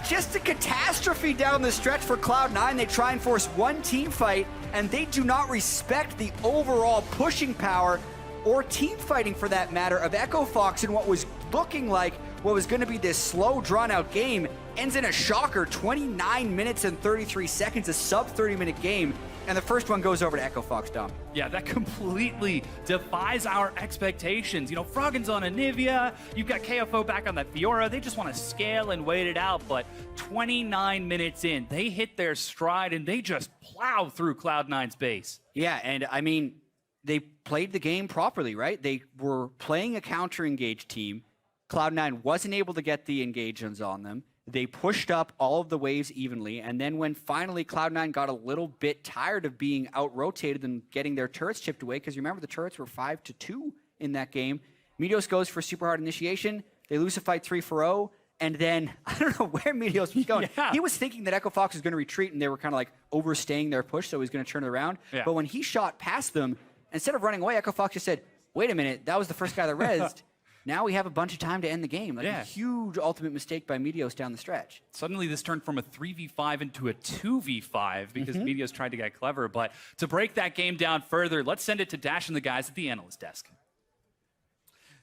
Just a catastrophe down the stretch for Cloud9. They try and force one team fight, and they do not respect the overall pushing power or team fighting, for that matter, of Echo Fox in what was looking like what was going to be this slow, drawn-out game. Ends in a shocker, 29 minutes and 33 seconds, a sub-30-minute game, and the first one goes over to Echo Fox, Dom. Yeah, that completely defies our expectations. You know, Froggen's on Anivia, you've got KFO back on that Fiora. They just want to scale and wait it out, but 29 minutes in, they hit their stride, and they just plow through Cloud9's base. Yeah, and I mean, they played the game properly, right? They were playing a counter-engaged team. Cloud9 wasn't able to get the engagements on them. They pushed up all of the waves evenly, and then when finally Cloud9 got a little bit tired of being out-rotated and getting their turrets chipped away, because you remember the turrets were 5-2 in that game, Meteos goes for super hard initiation. They lose a fight 3-0, and then I don't know where Meteos was going. Yeah. He was thinking that Echo Fox was going to retreat, and they were kind of like overstaying their push, so he was going to turn it around. Yeah. But when he shot past them, instead of running away, Echo Fox just said, wait a minute, that was the first guy that rezzed. Now we have a bunch of time to end the game. Like a huge ultimate mistake by Meteos down the stretch. Suddenly this turned from a 3v5 into a 2v5 because Meteos tried to get clever. But to break that game down further, let's send it to Dash and the guys at the analyst desk.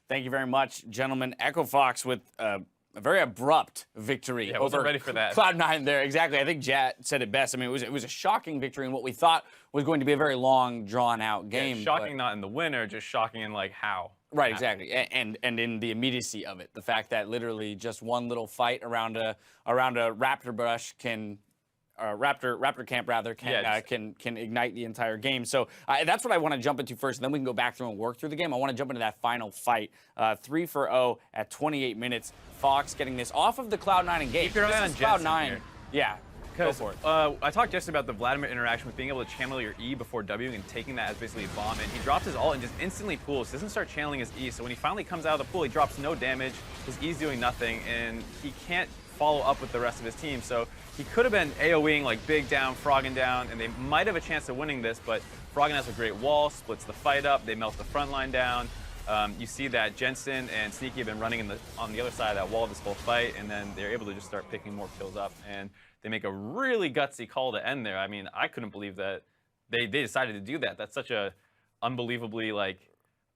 Thank you very much, gentlemen. Echo Fox with a very abrupt victory Yeah, over wasn't ready for that. Cloud9 there. Exactly. I think Jat said it best. I mean, it was a shocking victory in what we thought was going to be a very long, drawn-out game. Yeah, shocking not in the winner, just shocking in like how. Right, exactly, and in the immediacy of it, the fact that literally just one little fight around a raptor brush can, raptor camp rather can ignite the entire game. So that's what I want to jump into first, and then we can go back through and work through the game. I want to jump into that final fight, 3-0 at 28 minutes. Fox getting this off of the Cloud9 engage. Keep your eye on Jensen Cloud9. here. Yeah. Go for it. I talked just about the Vladimir interaction with being able to channel your E before W and taking that as basically a bomb. And he drops his ult and just instantly pools. Doesn't start channeling his E. So when he finally comes out of the pool, he drops no damage. His E's doing nothing, and he can't follow up with the rest of his team. So he could have been AoEing like Big down, Froggen down, and they might have a chance of winning this. But Froggen has a great wall, splits the fight up. They melt the front line down. You see that Jensen and Sneaky have been running on the other side of that wall this whole fight, and then they're able to just start picking more kills up. And they make a really gutsy call to end there. I mean, I couldn't believe that they decided to do that. That's such a unbelievably like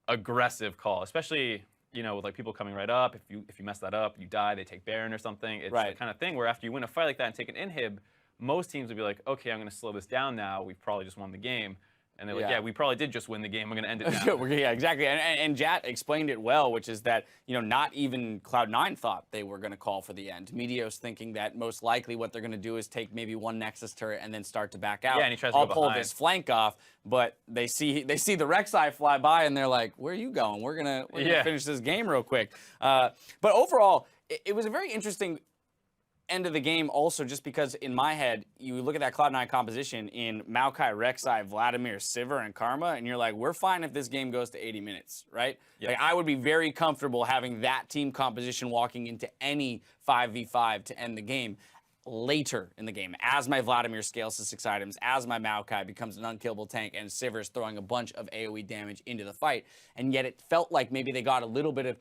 aggressive call, especially, you know, with like people coming right up. If you mess that up, you die. They take Baron or something. It's the kind of thing where after you win a fight like that and take an inhib, most teams would be like, okay, I'm going to slow this down now. We've probably just won the game. And they're like, yeah, we probably did just win the game. We're going to end it now. Yeah, exactly. And Jat explained it well, which is that, you know, not even Cloud9 thought they were going to call for the end. Meteos thinking that most likely what they're going to do is take maybe one Nexus turret and then start to back out. Yeah, and he tries to I'll go pull behind. this flank off, but they see the Rek'Sai fly by and they're like, where are you going? We're gonna finish this game real quick. But overall, it was a very interesting end of the game also, just because in my head, you look at that Cloud9 composition in Maokai, Rek'Sai, Vladimir, Sivir, and Karma, and you're like, we're fine if this game goes to 80 minutes, right? Yep. Like, I would be very comfortable having that team composition walking into any 5v5 to end the game later in the game, as my Vladimir scales to 6 items, as my Maokai becomes an unkillable tank, and Sivir's throwing a bunch of AoE damage into the fight. And yet it felt like maybe they got a little bit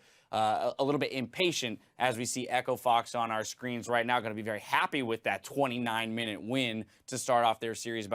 impatient, as we see Echo Fox on our screens right now, going to be very happy with that 29-minute win to start off their series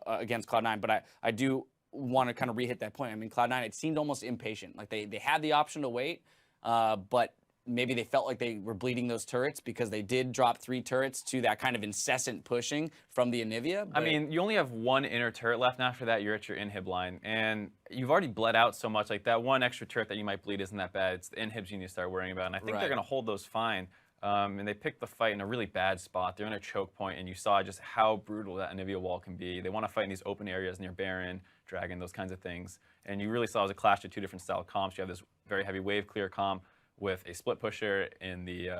against Cloud9. But I do want to kind of re-hit that point. I mean, Cloud9, it seemed almost impatient. Like they had the option to wait, but maybe they felt like they were bleeding those turrets because they did drop 3 turrets to that kind of incessant pushing from the Anivia. I mean, you only have one inner turret left, and after that, you're at your inhib line. And you've already bled out so much. Like, that one extra turret that you might bleed isn't that bad. It's the inhibs you need to start worrying about. And I think they're going to hold those fine. And they picked the fight in a really bad spot. They're in a choke point, and you saw just how brutal that Anivia wall can be. They want to fight in these open areas near Baron, Dragon, those kinds of things. And you really saw it was a clash of 2 different style comps. You have this very heavy wave clear comp with a split pusher in the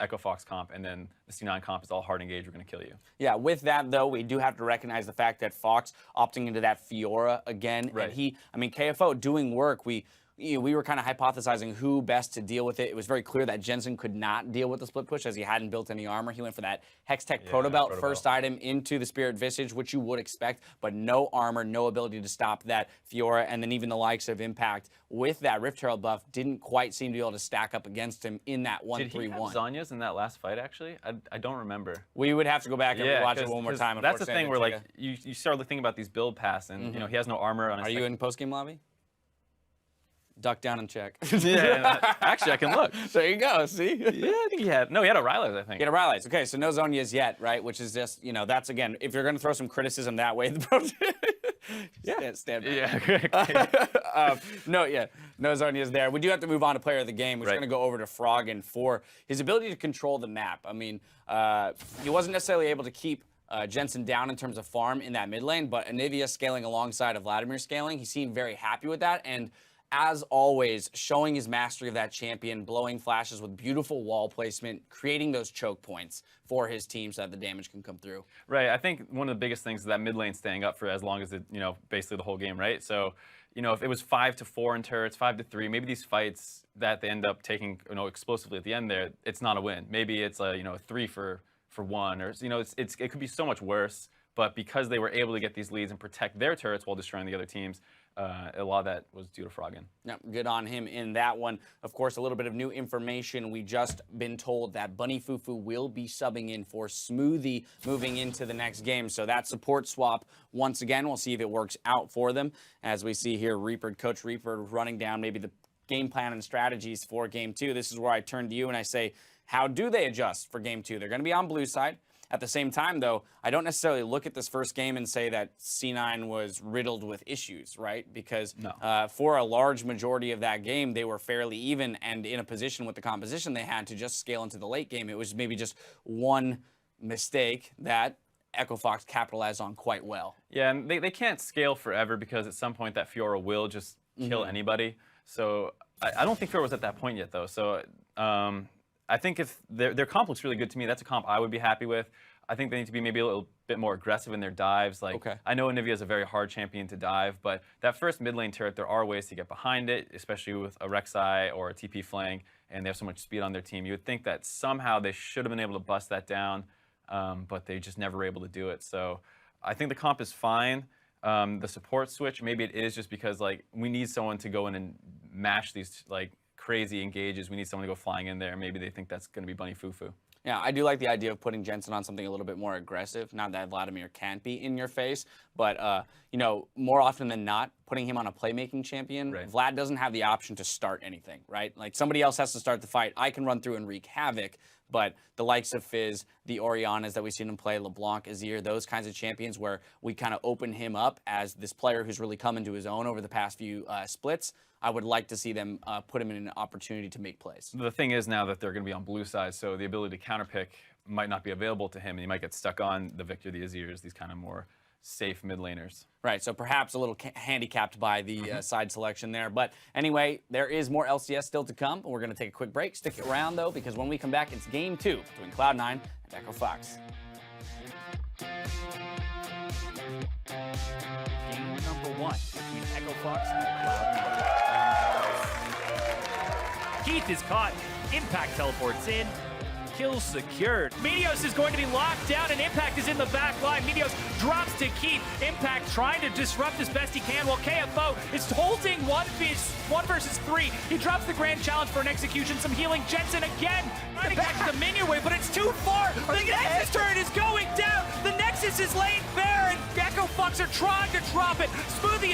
Echo Fox comp, and then the C9 comp is all hard engage. We're going to kill you. Yeah, with that, though, we do have to recognize the fact that Fox opting into that Fiora again. Right. And KFO doing work. We were kind of hypothesizing who best to deal with it. It was very clear that Jensen could not deal with the split push as he hadn't built any armor. He went for that Hextech Proto Belt first item into the Spirit Visage, which you would expect, but no armor, no ability to stop that Fiora, and then even the likes of Impact with that Rift Herald buff didn't quite seem to be able to stack up against him in that 1-3-1. Did he have Zhonya's in that last fight, actually? I don't remember. We would have to go back and watch it one more time. That's the thing where, like, you start thinking about these build paths, and, you know, he has no armor on his Are you in post-game lobby? Duck down and check. Yeah, actually, I can look. There you go, see? Yeah, I think he had O'Reilly's, I think. He had O'Reilly's. Okay, so no Zhonya's yet, right? Which is just, you know, that's, again, if you're going to throw some criticism that way, stand back. No Zhonya's there. We do have to move on to player of the game. We're just going to go over to Froggen for his ability to control the map. I mean, he wasn't necessarily able to keep Jensen down in terms of farm in that mid lane, but Anivia scaling alongside of Vladimir scaling, he seemed very happy with that, and as always, showing his mastery of that champion, blowing flashes with beautiful wall placement, creating those choke points for his team so that the damage can come through. Right. I think one of the biggest things is that mid lane staying up for as long as it, you know, basically the whole game, right? So, you know, if it was 5-4 in turrets, 5-3, maybe these fights that they end up taking, you know, explosively at the end there, it's not a win. Maybe it's a, you know, 3 for 1, or, you know, it could be so much worse. But because they were able to get these leads and protect their turrets while destroying the other teams, a lot of that was due to Froggen. Yeah, good on him in that one. Of course, a little bit of new information. We just been told that Bunny Fufu will be subbing in for Smoothie moving into the next game. So that support swap, once again, we'll see if it works out for them. As we see here, Coach Reaper running down maybe the game plan and strategies for Game 2. This is where I turn to you and I say, how do they adjust for Game 2? They're going to be on blue side. At the same time, though, I don't necessarily look at this first game and say that C9 was riddled with issues, right? Because for a large majority of that game, they were fairly even and in a position with the composition they had to just scale into the late game. It was maybe just one mistake that Echo Fox capitalized on quite well. Yeah, and they can't scale forever because at some point that Fiora will just kill anybody. So I don't think Fiora was at that point yet, though. So I think if their comp looks really good to me, that's a comp I would be happy with. I think they need to be maybe a little bit more aggressive in their dives. Like, I know Anivia is a very hard champion to dive, but that first mid lane turret, there are ways to get behind it, especially with a Rek'Sai or a TP flank, and they have so much speed on their team. You would think that somehow they should have been able to bust that down, but they just never were able to do it. So I think the comp is fine. The support switch, maybe it is just because, like, we need someone to go in and mash these, like, crazy engages. We need someone to go flying in there. Maybe they think that's going to be Bunny Fufu. Yeah, I do like the idea of putting Jensen on something a little bit more aggressive. Not that Vladimir can't be in your face, but you know, more often than not, putting him on a playmaking champion, Vlad doesn't have the option to start anything, right? Like, somebody else has to start the fight. I can run through and wreak havoc, but the likes of Fizz, the Orianas that we've seen him play, LeBlanc, Azir, those kinds of champions where we kind of open him up as this player who's really come into his own over the past few splits, I would like to see them put him in an opportunity to make plays. The thing is now that they're going to be on blue side, so the ability to counterpick might not be available to him, and he might get stuck on the Victor, the Azirs, these kind of more safe mid laners. Right, so perhaps a little handicapped by the side selection there. But anyway, there is more LCS still to come. We're going to take a quick break. Stick around, though, because when we come back, it's Game 2 between Cloud9 and Echo Fox. Game number 1 between Echo Fox and Cloud9. Keith is caught. Impact teleports in. Kill secured. Meteos is going to be locked down, and Impact is in the back line. Meteos drops to Keith. Impact trying to disrupt as best he can, while KFO is holding one versus 3. He drops the grand challenge for an execution. Some healing. Jensen again trying to catch the minion wave, but it's too far. The Nexus turret is going down. The Nexus is laid bare, and Echo Fox are trying to drop it. Smoothie